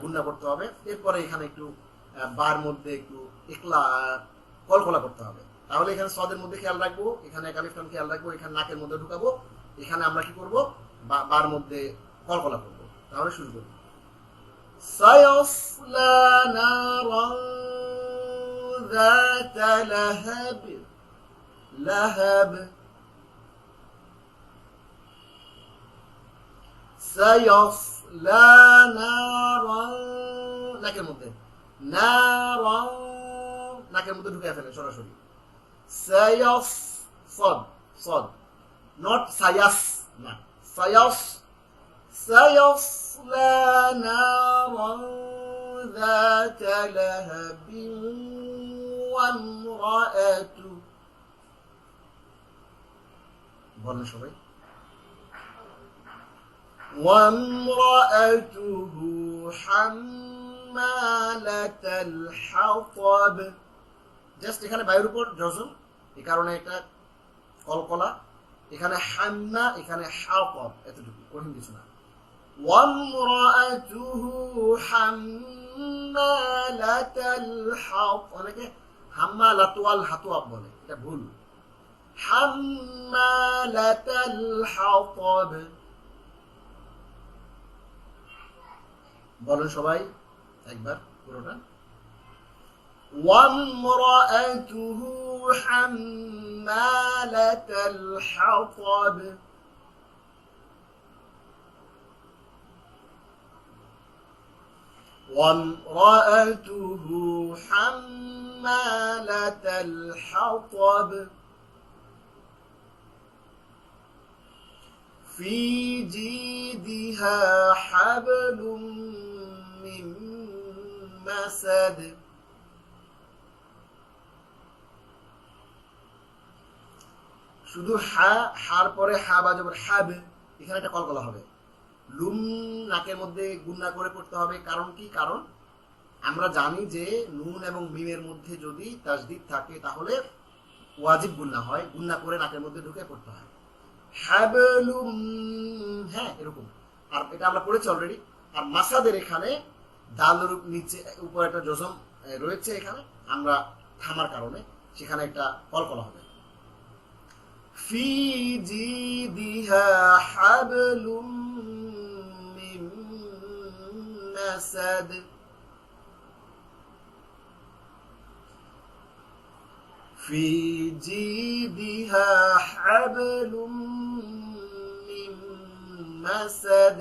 গুণনা করতে হবে। এরপরে এখানে একটু বার মধ্যে একটু একলা কলকলা করতে হবে। তাহলে এখানে সদের মধ্যে খেয়াল রাখবো, এখানে একালিফটান খেয়াল রাখবো, এখানে নাকের মধ্যে ঢুকাবো, এখানে আমরা কি করব, বার মধ্যে কলকলা করব। তাহলে শুরু করি। সায়াসলা নারান যাতা লাহাব, লাহাব। সায়াসলা নারান, নাকের মধ্যে নারান, নাকের মধ্যে ঢুকিয়ে ফেলে সরাসরি। সায়াস, সদ, সদ, নট সায়াস, না, সায়াস। সায়াসলা নারান যাতা লাহাবিন ওয়া ইমরাআতু। বলেন সবাই। ওয়া ইমরাআতুহু হাম্মালাতাল হাতাব। জাস্ট এখানে বায়ুর উপর জজম, এই কারণে এটা কলকলা। এখানে হান্না, এখানে হাতাব, এতটুকু, কঠিন কিছু না। ওয়ামরাআতুহু হাম্মালাতাল হাতাব, অনেকে হাম্মালাতুল হাতাব বলে, এটা ভুল। হাম্মালাতাল হাতাব। বলেন সবাই একবার পুরোটা। وامرأته حمالة الحطب وامرأته حمالة الحطب في جيدها حبل من مسد। শুধু হার পরে হা বা জবর হাব, এখানে একটা কলকলা হবে। লুম নাকের মধ্যে গুণনা করে পড়তে হবে। কারণ কি? কারণ আমরা জানি যে নুন এবং মিমের মধ্যে যদি তাসদিদ থাকে তাহলে ওয়াজিব গুণনা হয়, গুণনা করে নাকের মধ্যে ঢুকে পড়তে হয়। হাবলুম, হ্যাঁ এরকম। আর এটা আমরা পড়েছি অলরেডি। আর মাসাদের এখানে দালের নিচে উপর একটা জজম রয়েছে, এখানে আমরা থামার কারণে সেখানে একটা কলকলা হবে। في جيدها حبل من مسد। في جيدها حبل من مسد।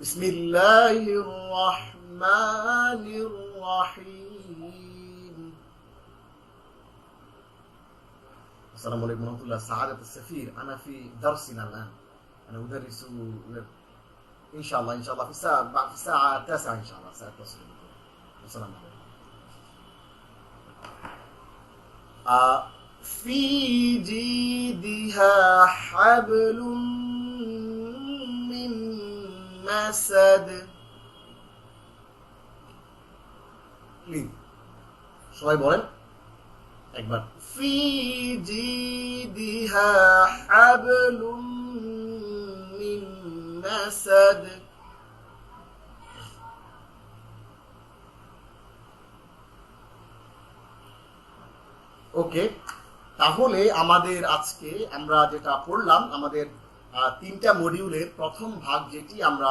بسم الله الرحمن الرحيم। السلام عليكم ورحمة الله. سعادة السفير، أنا في درسنا الآن، أنا أدرس إن شاء الله في الساعة بعد الساعة 9 إن شاء الله سأتصل بكم. السلام عليكم. في جيدها حبل من مسد। সবাই বলেন একবার। في جيدها حبل النسد ওকে, তাহলে আমাদের আজকে আমরা যেটা পড়লাম, আমাদের তিনটা মডিউলের প্রথম ভাগ, যেটি আমরা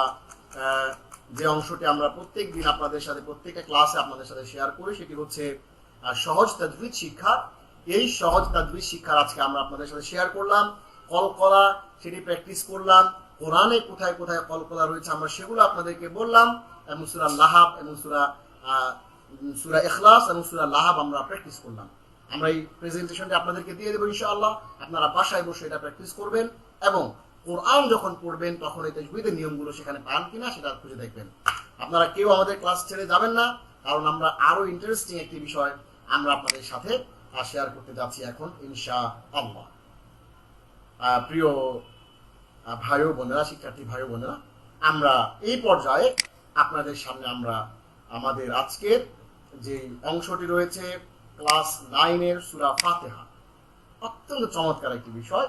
যে অংশটি আমরা প্রত্যেক দিন আপনাদের সাথে প্রত্যেকটা ক্লাসে আপনাদের সাথে শেয়ার করি, সেটি হচ্ছে সহজ তাজবিদ শিক্ষা। এই সহজ তাজবিদ শিক্ষার আজকে আমরা আপনাদের সাথে শেয়ার করলাম। কলকলা সেটি প্র্যাকটিস করলাম, কোরআনে কোথায় কোথায় কলকলা রয়েছে আমরা সেগুলো আপনাদেরকে বললাম, এবং সূরা লাহাব এবং সূরা ইখলাস এবং সূরা লাহাব আমরা প্র্যাকটিস করলাম। আমরা এই প্রেজেন্টেশনটা আপনাদেরকে দিয়ে দেবো ইনশাআল্লাহ। আপনারা বাসায় বসে এটা প্র্যাকটিস করবেন এবং কোরআন যখন পড়বেন তখন এই তাজবিদের নিয়মগুলো সেখানে পান কিনা সেটা খুঁজে দেখবেন। আপনারা কেউ আমাদের ক্লাস ছেড়ে যাবেন না, কারণ আমরা আরো ইন্টারেস্টিং একটি বিষয় আমরা আপনাদের সাথে শেয়ার করতে যাচ্ছি এখন ইনশাআল্লাহ। প্রিয় ভাই ও বোনেরা, শিক্ষার্থী ভাই ও বোনেরা, আমরা এই পর্যায়ে আপনাদের সামনে আমরা আমাদের আজকের যে অংশটি রয়েছে ক্লাস 9-এর সূরা ফাতিহা, অত্যন্ত চমৎকার একটি বিষয়।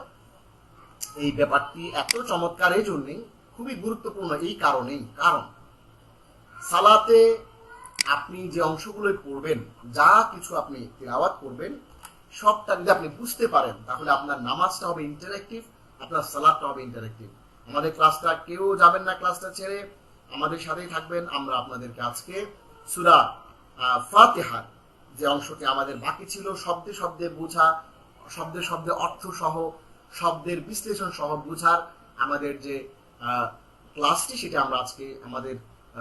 এই ব্যাপারটি এত চমৎকার এই জন্যই, খুবই গুরুত্বপূর্ণ এই কারণেই, কারণ সালাতে আপনি যে অংশগুলো পড়বেন, যা কিছু আপনি তিলাওয়াত করবেন, সবটা যদি আপনি বুঝতে পারেন তাহলে আপনার নামাজটা হবে ইন্টারেক্টিভ, আপনার সালাতটা হবে ইন্টারেক্টিভ। আমাদের ক্লাসটা কেউ যাবেন না, ক্লাসটা ছেড়ে আমাদের সাথেই থাকবেন। আমরা আপনাদেরকে আজকে সূরা ফাতিহার যে অংশটি আমাদের বাকি ছিল, শব্দে শব্দে বোঝা, শব্দে শব্দে অর্থ সহ, শব্দের বিশ্লেষণ সহ বোঝার আমাদের যে ক্লাসটি, সেটা আমরা আজকে আমাদের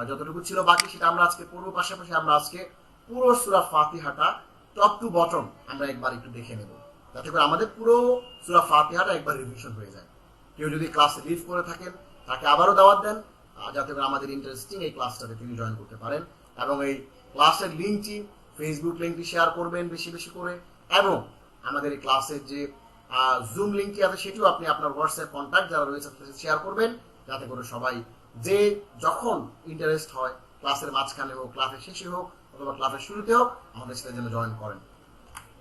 যতটুকু ছিল বাকি সেটা আমরা আজকে পড়ব। পাশাপাশি আমরা আজকে পুরো সূরা ফাতিহাটা টপ টু বটম আমরা একবার একটু দেখে নেব, যাতে করে আমাদের পুরো সূরা ফাতিহাটা একবার রিভিশন হয়ে যায়। কেউ যদি ক্লাসে লিভ করে থাকেন তাকে আবারও দাওয়াত দেন, যাতে করে আমাদের ইন্টারেস্টিং এই ক্লাসটাতে তিনি জয়েন করতে পারেন। এবং এই ক্লাসের লিঙ্কটি, ফেসবুক লিঙ্কটি শেয়ার করবেন বেশি বেশি করে, এবং আমাদের এই ক্লাসের যে জুম লিঙ্কটি আছে সেটিও আপনি আপনার হোয়াটসঅ্যাপ কন্ট্যাক্ট যারা রয়েছে তাদের শেয়ার করবেন, যাতে করে সবাই যে যখন ইন্টারেস্ট হয়, ক্লাসের মাঝখানে হোক, ক্লাসের শেষে হোক, অথবা ক্লাসের শুরুতে হোক, আমাদের সাথে যেন জয়েন করেন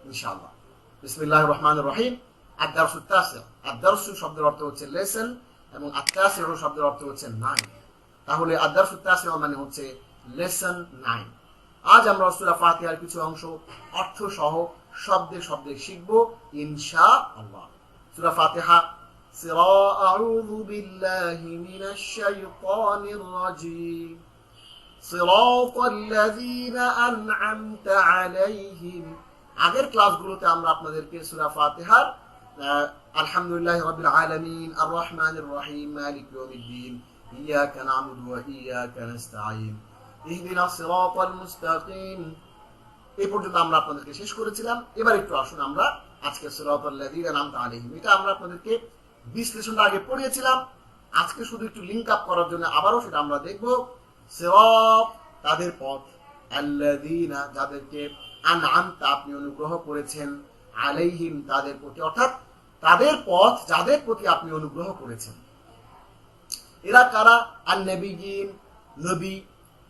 ইনশাআল্লাহ। বিসমিল্লাহির রহমানির রহিম। আদ-দারসুত তাসি', আদ-দারসু শব্দের অর্থ হচ্ছে লেসন এবং আত-তাসি'উ শব্দের অর্থ হচ্ছে 9। তাহলে আদ-দারসুত তাসি' মানে হচ্ছে লেসন 9। আজ আমরা সূরা ফাতিহার কিছু অংশ অর্থ সহ শব্দে শব্দে শিখব ইনশাআল্লাহ। সূরা ফাতিহা। আউযু বিল্লাহি মিনাশ শাইতানির রাজীম। সিরাতাল্লাযীনা আন'আমতা আলাইহিম। আগের ক্লাসগুলোতে আমরা আপনাদেরকে সূরা ফাতিহার আলহামদুলিল্লাহি রাব্বিল আলামিন, আর রহমানির রহিম, মালিকি ইয়াউমিদ্দিন, ইয়াকা না'বুদু ওয়া ইয়াকা নাস্তাঈন, ইহদিনাস সিরাতাল মুস্তাকিম, এই পর্যন্ত আমরা আপনাদেরকে শেষ করেছিলাম। এবার একটু আসুন আমরা আজকে সিরাতাল্লাযীনা আন'আমতা আলাইহিম, এটা আমরা আপনাদেরকে বিশ্লেষণটা আগে পড়িয়েছিলাম, আজকে শুধু একটু লিংক আপ করার জন্য আবারও সেটা আমরা দেখব। সিরাত তাদের পথ, আল্লাযীনা যাদেরকে, আন'আমতা আপনি অনুগ্রহ করেছেন, আলাইহিম তাদের প্রতি, অর্থাৎ তাদের পথ যাদের প্রতি আপনি অনুগ্রহ করেছেন। এরা কারা? আন-নবিয়্যিন নবী,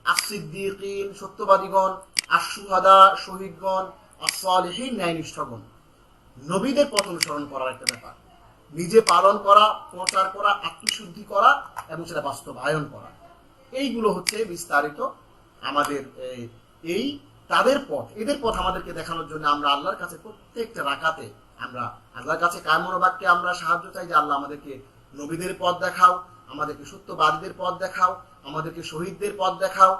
আস-সিদ্দীকিন সত্যবাদীগণ, আশ-শুহাদা শহীদগণ, আস-সালিহিন ন্যায়নিষ্ঠগণ। নবীদের পথ অনুসরণ করার একটা ব্যাপার, নিজে পালন করা, প্রচার করা, আত্মশুদ্ধি করা এবং সেটা বাস্তবায়ন করা, এইগুলো হচ্ছে বিস্তারিত আমাদের এই তাদের পথ। এদের পথ আমাদেরকে দেখানোর জন্য আমরা আল্লাহর কাছে প্রত্যেকটা রাকাতে আমরা আল্লাহর কাছে কায় মনোবাক্যে আমরা সাহায্য চাই যে আল্লাহ আমাদেরকে নবীদের পথ দেখাও, আমাদেরকে সত্যবাদীদের পথ দেখাও, আমাদেরকে শহীদদের পথ দেখাও,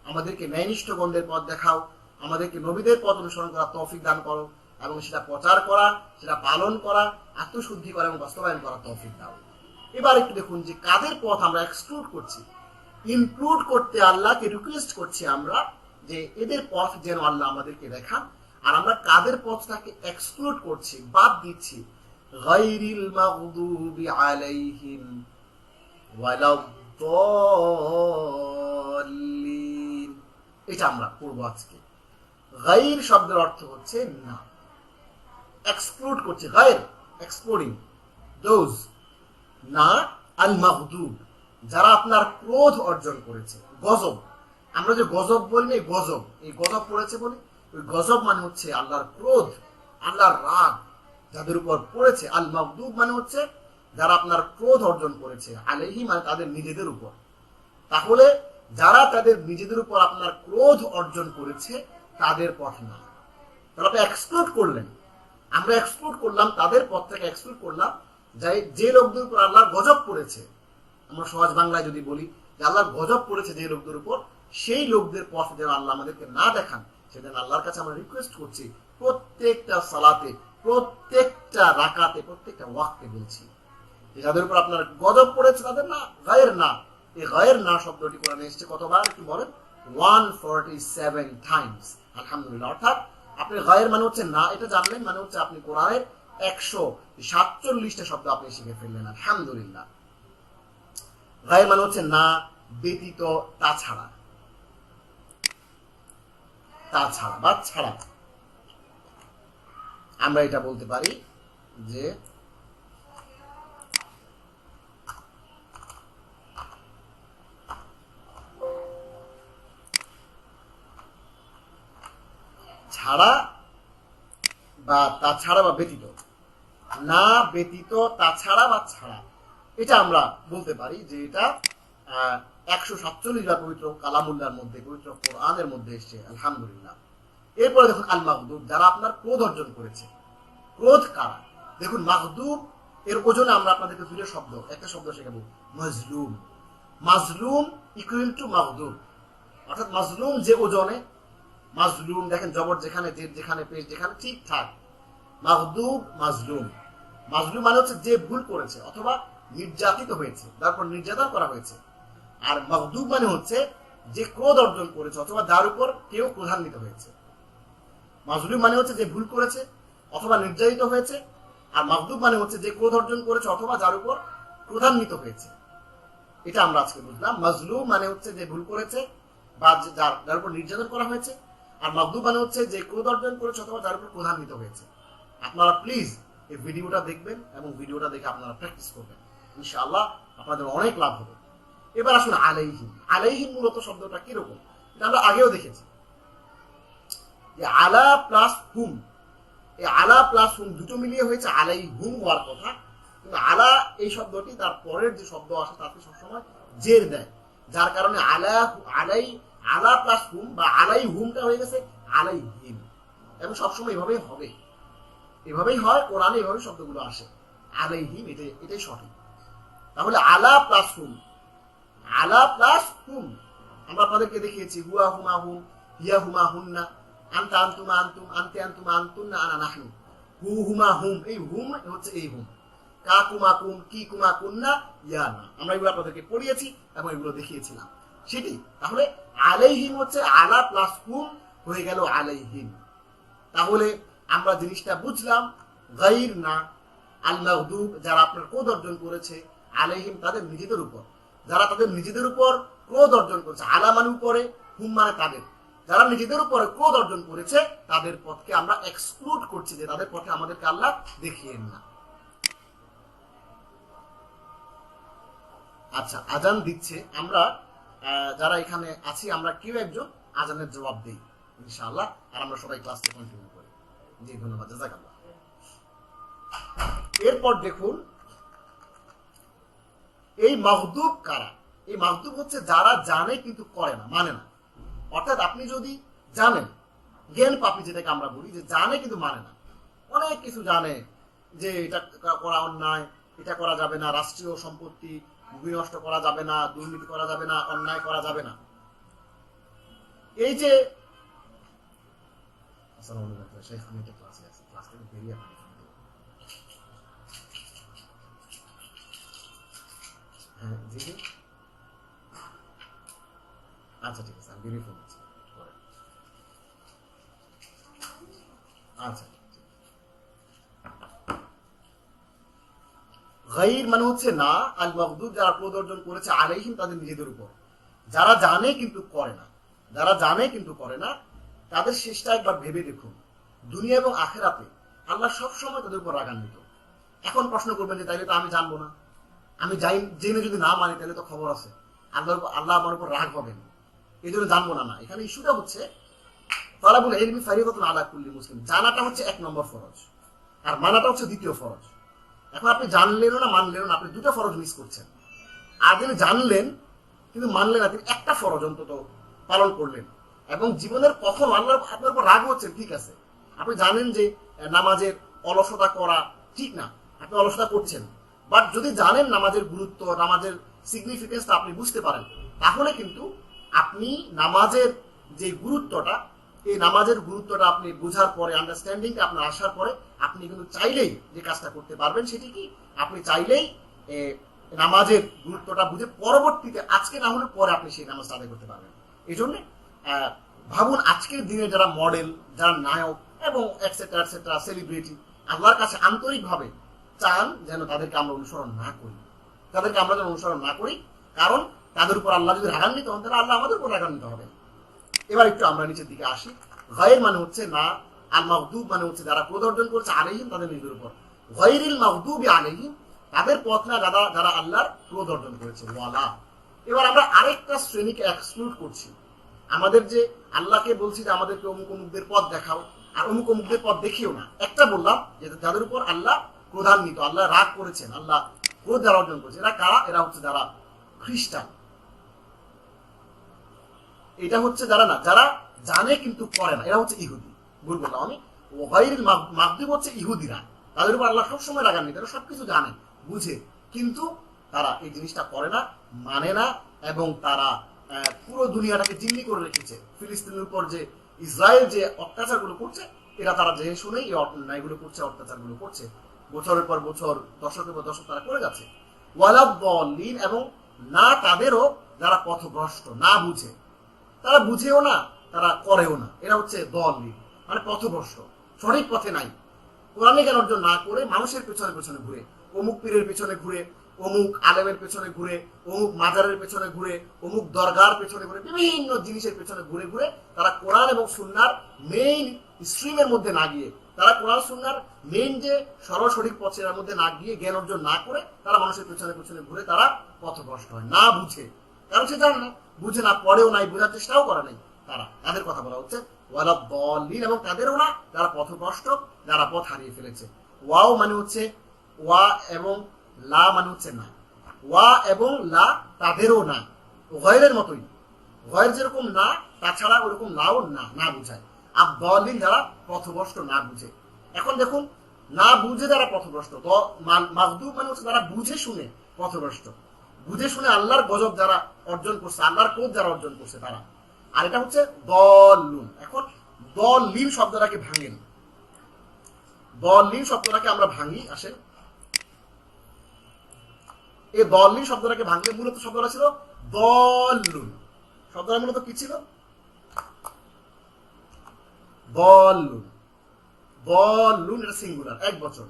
আমাদেরকে ন্যায়নিষ্ঠগণদের পথ দেখাও, আমাদেরকে নবীদের পথ অনুসরণ করার তৌফিক দান করো এবং সেটা প্রচার করা, সেটা পালন করা, আত্মশুদ্ধি করা এবং বাস্তবায়ন করার তৌফিক দাও। এবার একটু দেখুন যে কাদের পথ আমরা এক্সক্লুড করছি, ইনক্লুড করতে আল্লাহকে রিকোয়েস্ট করছি আমরা যে এদের পথ যেন আল্লাহ আমাদেরকে দেখান, আর আমরা কাদের পথটাকে এক্সক্লুড করছি, বাদ দিচ্ছি। গায়রিল মাগদুবি আলাইহিম ওয়ালাদ-দাল্লিন, এটা আমরা পড়ব আজকে। গায়র শব্দের অর্থ হচ্ছে না, এক্সক্লুড করছে, গায়র এক্সক্লুডিং দোজ না। আল মাগদুব যারা আপনার ক্রোধ অর্জন করেছে, গজব, আমরা যে গজব বলি এই গজব পড়েছে বলি, ওই গজব মানে হচ্ছে আল্লাহর ক্রোধ, আল্লাহর রাগ যাদের উপর পড়েছে। আল মাগদুব মানে হচ্ছে যারা আপনার ক্রোধ অর্জন করেছে, আলাইহি মানে তাদের নিজেদের উপর। তাহলে যারা তাদের নিজেদের উপর আপনার ক্রোধ অর্জন করেছে তাদের পথ না। তাহলে আপনি এক্সক্লুড করলেন, আমরা এক্সক্লুড করলাম, তাদের পথ থেকে এক্সক্লুড করলাম যে লোকদের উপর আল্লাহর গজব পড়েছে। আমরা সহজ বাংলায় যদি বলি যে আল্লাহর গজব পড়েছে যে লোকদের উপর, সেই লোকদের পথ যেন আল্লাহ আমাদেরকে না দেখান, সেদিন আল্লাহর কাছে আমরা রিকোয়েস্ট করছি। প্রত্যেকটা সালাতে, প্রত্যেকটা রাকাতে, প্রত্যেকটা ওয়াক্তে বলছি যে যাদের উপর আপনার গজব পড়েছে তাদের না, গায়ের না। এই গায়ের না শব্দটি কোরআনে এসেছে কতবার কি বলেন? 147 টাইমস। আলহামদুলিল্লাহ। অর্থাৎ আপনি গায়ের মানে হচ্ছে না, এটা জানলেন মানে হচ্ছে আপনি কোরআনের 147টা শব্দ আপনি শিখে ফেললেন। আলহামদুলিল্লাহ। গায়ের মানে হচ্ছে না, ব্যতীত, তাছাড়া, তাছাড়া বা ছাড়া। আমরা এটা বলতে পারি যে ছাড়া বা তাছাড়া বা ব্যতীত, না, ব্যতীত, তাছাড়া বা ছাড়া, এটা আমরা বলতে পারি যে এটা 147 বার পবিত্র কালামুল্লাহর মধ্যে, পবিত্র কোরআনের মধ্যে এসেছে। আলহামদুলিল্লাহ। এরপরে দেখুন আল মাগদুব, যারা আপনার ক্রোধ অর্জন করেছে। ক্রোধ কারা? দেখুন মাগদুব এর ওজনে আমরা আপনাদেরকে দুটো শব্দ, একটা শব্দ শেখাবো, মাজলুম। মাজলুম ইকুয়াল টু মাগদুব। অর্থাৎ মাজলুম যে ওজনে, মাজলুম দেখেন জবর যেখানে, জের যেখানে, পেশ যেখানে, ঠিকঠাক। মাগদুব মাজলুম। মাজলুম মানে হচ্ছে যে ভুল করেছে অথবা নির্যাতিত হয়েছে, তারপর নির্যাতন করা হয়েছে। আর মাগদুব মানে হচ্ছে যে ক্রোধ অর্জন করেছে অথবা যার উপর কেউ ক্রোধান্বিত হয়েছে। মাজলুম মানে হচ্ছে যে ভুল করেছে অথবা নির্যাতিত হয়েছে, আর মাগদুব মানে হচ্ছে যে ক্রোধ অর্জন করেছে অথবা যার উপর ক্রোধান্বিত হয়েছে। এটা আমরা আজকে বুঝলাম। মাজলুম মানে হচ্ছে যে ভুল করেছে বা যার উপর নির্যাতন করা হয়েছে, আর মাগদুব মানে হচ্ছে যে ক্রোধ অর্জন করেছে অথবা যার উপর ক্রোধান্বিত হয়েছে। আপনারা প্লিজ এই ভিডিওটা দেখবেন এবং ভিডিওটা দেখে আপনারা প্র্যাকটিস করবেন, ইনশাআল্লাহ আপনাদের অনেক লাভ হবে। এবার আসুন আলাইহিম। আলাইহিম মূলত শব্দটা কিরকম এটা আমরা আগেও দেখেছি। আলা প্লাস হুম, এই আলা প্লাস হুম দুটো মিলিয়ে হয়েছে আলাইহুম হওয়ার কথা, কিন্তু আলা এই শব্দটি তার পরের যে শব্দ আসে তাতে সবসময় জের দেয়, যার কারণে আলা প্লাস হুম বা আলাই হুমটা হয়ে গেছে আলাইহিম। এবং সবসময় এভাবেই হবে, এভাবেই হয়, কোরআনে এভাবে শব্দগুলো আসে। আলাইহিম এটাই সঠিক। তাহলে আলা প্লাস হুম, আলা প্লাস হুম আমরা আপনাদেরকে দেখিয়েছি, হুয়া হুমা হুম, হিয়া হুমা হুন্না, আনতা আনতুমা আনতুম, আনতে আনতুমা আনতুন্না, আনা নাহনু। হু হুমা হুম, এই হুম হচ্ছে এই হুম। কা কুমা কুম, কি কুমা কুন্না, ইয়া না। আমরা এগুলো আপনাদেরকে পড়িয়েছি এবং এগুলো দেখিয়েছিলাম সেটি। তাহলে আলাইহিম হচ্ছে আলা প্লাস হুম হয়ে গেল আলাইহিম। তাহলে আমরা জিনিসটা বুঝলাম, গায়র না, আল মাগদুব যারা আপনার ক্রোধ অর্জন করেছে, আলাইহিম তাদের নিজেদের উপর, যারা তাদের নিজেদের উপর ক্রোধ অর্জন করেছে। আলা মানে উপরে, হুম মানে তাদের, যারা নিজেদের উপরে ক্রোধ অর্জন করেছে তাদের পথকে আমরা এক্সক্লুড করছি, যে তাদের পথে আমাদেরকে আল্লাহ দেখিয়েন না। আচ্ছা, আজান দিচ্ছে, আমরা যারা এখানে আছি আমরা কেউ একজন আজানের জবাব দিই ইনশাআল্লাহ, আর আমরা সবাই ক্লাসটা কন্টিনিউ করি। জি ধন্যবাদ, জাযাকাল্লাহ। এরপর দেখুন এই মাগদুব কারা? এই মাগদুব হচ্ছে যারা জানে কিন্তু করে না, মানে না। অর্থাৎ আপনি যদি জানেন, জ্ঞান পাপী যেটাকে আমরা বলি, যে জানে কিন্তু মানে না, অনেক কিছু জানে যে এটা করা অন্যায়, এটা করা যাবে না, রাষ্ট্রীয় সম্পত্তি ভূমি নষ্ট করা যাবে না, দুর্নীতি করা যাবে না, অন্যায় করা যাবে না। এই যে হ্যাঁ জি, আচ্ছা ঠিক আছে, আমি বেরিয়ে ফোন করছি। আচ্ছা, গায়র মানে হচ্ছে না, আল মাগদুব যারা ক্রোধ অর্জন করেছে, আলাইহিম তাদের নিজেদের উপর, যারা জানে কিন্তু করে না। যারা জানে কিন্তু করে না তাদের শেষটা একবার ভেবে দেখুন। দুনিয়া এবং আখিরাতে আল্লাহ সবসময় তাদের উপর রাগান্বিত। এখন প্রশ্ন করবেন যে তাইলে তো আমি জানবো না, আমি জেনে যদি না মানি তাহলে তো খবর আছে, আল্লাহ আমার উপর রাগ হবেন, এই জন্য জানবো না। না, এখানে ইস্যুটা হচ্ছে তালাবুল ইলমি ফারিদাতুন আলা কুল্লি মুসলিম। জানাটা হচ্ছে 1 নম্বর ফরজ, আর মানাটা হচ্ছে 2য় ফরজ। এখন আপনি জানলেনও না মানলেনও না, আপনি দুটো ফরজ মিস করছেন। আর তিনি জানলেন কিন্তু মানলেন না, তিনি একটা ফরজ অন্তত পালন করলেন এবং জীবনের প্রথম আল্লাহ আপনার উপর রাগ হচ্ছেন, ঠিক আছে, আপনি জানেন যে নামাজের অলসতা করা ঠিক না, আপনি অলসতা করছেন, বাট যদি জানেন নামাজের গুরুত্ব, নামাজের সিগনিফিকেন্সটা আপনি বুঝতে পারেন, তাহলে কিন্তু আপনি নামাজের যে গুরুত্বটা, এই নামাজের গুরুত্বটা আপনি বোঝার পরে, আন্ডারস্ট্যান্ডিংটা আপনার আসার পরে আপনি কিন্তু চাইলেই যে কাজটা করতে পারবেন, সেটি কি, আপনি চাইলেই নামাজের গুরুত্বটা বুঝে পরবর্তীতে, আজকে না হলে পরে আপনি সেই নামাজটা আদায় করতে পারবেন। এই জন্য ভাবুন, আজকের দিনে যারা মডেল, যারা নায়ক এবং এটসেট্রা এটসেট্রা সেলিব্রিটি আল্লাহর কাছে আন্তরিকভাবে চান যেন তাদেরকে আমরা অনুসরণ না করি, তাদেরকে আমরা যেন অনুসরণ না করি, কারণ তাদের উপর আল্লাহ যদি রাগান্বিত হন তাহলে আল্লাহ আমাদের উপর রাগান্বিত হবে। এবার একটু আমরা নিচের দিকে আসি। গায়ের মানে হচ্ছে না, আল মাগদুব মানে হচ্ছে যারা ক্রোধ অর্জন করছে আলাইহিম, তাদের নিজের উপর, গায়রিল মাগদুবি আলাইহিম তাদের পথ না যারা আল্লাহর ক্রোধ অর্জন করেছে, ওয়ালা। এবার আমরা আরেকটা শ্রেণীকে এক্সক্লুড করছি, আমাদের যে আল্লাহকে বলছি যে আমাদেরকে অমুক অমুকদের পথ দেখাও, আর অমুক অমুকদের পথ দেখিও না। একটা বললাম যে যাদের উপর আল্লাহ ক্রোধান্বিত, আল্লাহ রাগ করেছেন, আল্লাহ ক্রোধ যারা অর্জন করেছে, এরা কারা? এরা হচ্ছে যারা খ্রিস্টান। এটা হচ্ছে যারা না, যারা জানে কিন্তু করে না, এরা হচ্ছে ইহুদি। ভুল বললাম আমি, গায়রিল মাগদুব হচ্ছে ইহুদিরা, তাদের উপর আল্লাহ সবসময় রাগান্বিত, তারা সবকিছু জানে বুঝে, কিন্তু তারা এই জিনিসটা করে না, মানে না, এবং তারা পুরো দুনিয়াটাকে জিম্মি করে রেখেছে। ফিলিস্তিনের উপর যে ইসরায়েল যে অত্যাচারগুলো করছে, এরা তারা জেনে শুনেই এই অন্যায়গুলো করছে, অত্যাচারগুলো করছে, বছরের পর বছর, দশকের পর দশক তারা করে যাচ্ছে। ওয়ালাদ-দাল্লিন, এবং না তাদেরও যারা পথভ্রষ্ট, না বুঝে, তারা বুঝেও না, তারা করেও না, এরা হচ্ছে দলিন, মানে পথভ্রষ্ট, সঠিক পথে নাই, কোরআনে জ্ঞান অর্জন না করে মানুষের পেছনে পেছনে ঘুরে, অমুক পীরের পেছনে ঘুরে, অমুক আলেমের পেছনে ঘুরে, অমুক মাজারের পেছনে ঘুরে, অমুক দরগার পেছনে ঘুরে, বিভিন্ন জিনিসের পেছনে ঘুরে ঘুরে তারা কোরআন এবং সুন্নাহর মেইন স্ট্রিমের মধ্যে না গিয়ে, তারা কোরআন সুন্নাহর মেইন যে সরল সঠিক পথের মধ্যে না গিয়ে, জ্ঞান অর্জন না করে তারা মানুষের পেছনে পেছনে ঘুরে, তারা পথভ্রষ্ট হয়, না বুঝে, কারণ সে জানে না, বুঝে না, পড়েও নাই, বোঝার চেষ্টাও করে নাই, তাদের কথা বলা হচ্ছে ওয়ালাদ-দাল্লিন, এবং তাদেরও না যারা পথভ্রষ্ট, যারা পথ হারিয়ে ফেলেছে। ওয়াও মানে হচ্ছে ওয়া, এবং লা মানে হচ্ছে না, ওয়া এবং লা তাদেরও না, গয়রের মতোই, গয়ের যেরকম না, তাছাড়া ওরকম লাও না, না বুঝায়। আর দাল্লিন যারা পথভ্রষ্ট, না বুঝে। এখন দেখুন, না বুঝে যারা পথভ্রষ্ট, তো মাগদুব মানে হচ্ছে যারা বুঝে শুনে পথভ্রষ্ট, বুঝে শুনে আল্লাহর গজব যারা অর্জন করছে, আল্লাহর ক্রোধ যারা অর্জন করছে তারা। আর এটা হচ্ছে দল্লুন। এখন দল্লিন শব্দটাকে ভাঙেন, দল্লিন শব্দটাকে আমরা ভাঙি, আসেন। এই দল্লিন শব্দটাকে ভাঙলে মূলত শব্দটা ছিল দল্লুন। শব্দটা মূলত কি ছিল? দল্লুন। দল্লুন এটা সিঙ্গুলার, এক বচন,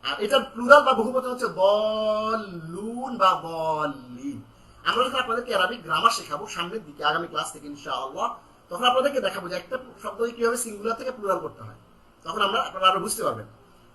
আর এটার প্লুরাল বা বহুবচন হচ্ছে দল্লুন বা দল্লিন। আমরা যখন আপনাদেরকে আরবিক গ্রামার শেখাবো সামনের দিকে, আগামী ক্লাস থেকে ইনশাআল্লাহ, তখন আপনাদেরকে দেখাবো যে একটা শব্দকে কিভাবে সিঙ্গুলার থেকে প্লুরাল করতে হয়। তখন আপনারা আরো বুঝতে পারবেন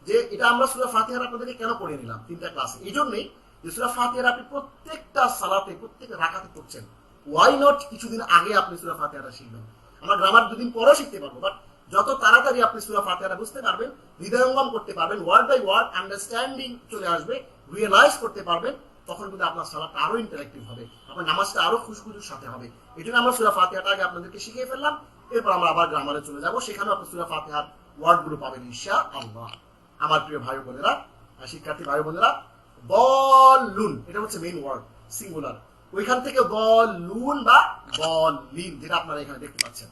যে এটা আমরা সূরা ফাতিহার আপনাদেরকে কেন পড়িয়ে নিলাম 3টা ক্লাসে। এই জন্যই যে সূরা ফাতিহার আপনি প্রত্যেকটা সালাতে, প্রত্যেক রাকাতে পড়ছেন, ওয়াই নট কিছুদিন আগে আপনি সূরা ফাতিহাটা শিখবেন। আমরা গ্রামার 2 দিন পরেও শিখতে পারবো, বাট যত তাড়াতাড়ি আপনি সূরা ফাতিহাটা বুঝতে পারবেন, হৃদয়ঙ্গম করতে পারবেন, ওয়ার্ড বাই ওয়ার্ড আন্ডারস্ট্যান্ডিং চলে আসবে, রিয়েলাইজ করতে পারবেন, তখন কিন্তু আপনার সালাতটা আরো ইন্টারেক্টিভ হবে, আপনার নামাজটা আরো খুশখুশির সাথে হবে। এই জন্য আমরা সূরা ফাতিহাটা আগে আপনাদেরকে শিখিয়ে ফেললাম, এরপর আমরা আবার গ্রামারে চলে যাবো, সেখানে আপনি সূরা ফাতিহার ওয়ার্ডগুলো পাবেন ইনশাআল্লাহ। আমার প্রিয় ভাই বোনেরা, শিক্ষার্থী ভাই বোনেরা, দল্লুন এটা হচ্ছে মেইন ওয়ার্ড, সিঙ্গুলার। ওইখান থেকে দল্লুন বা দল্লিন, যেটা আপনারা এখানে দেখতে পাচ্ছেন।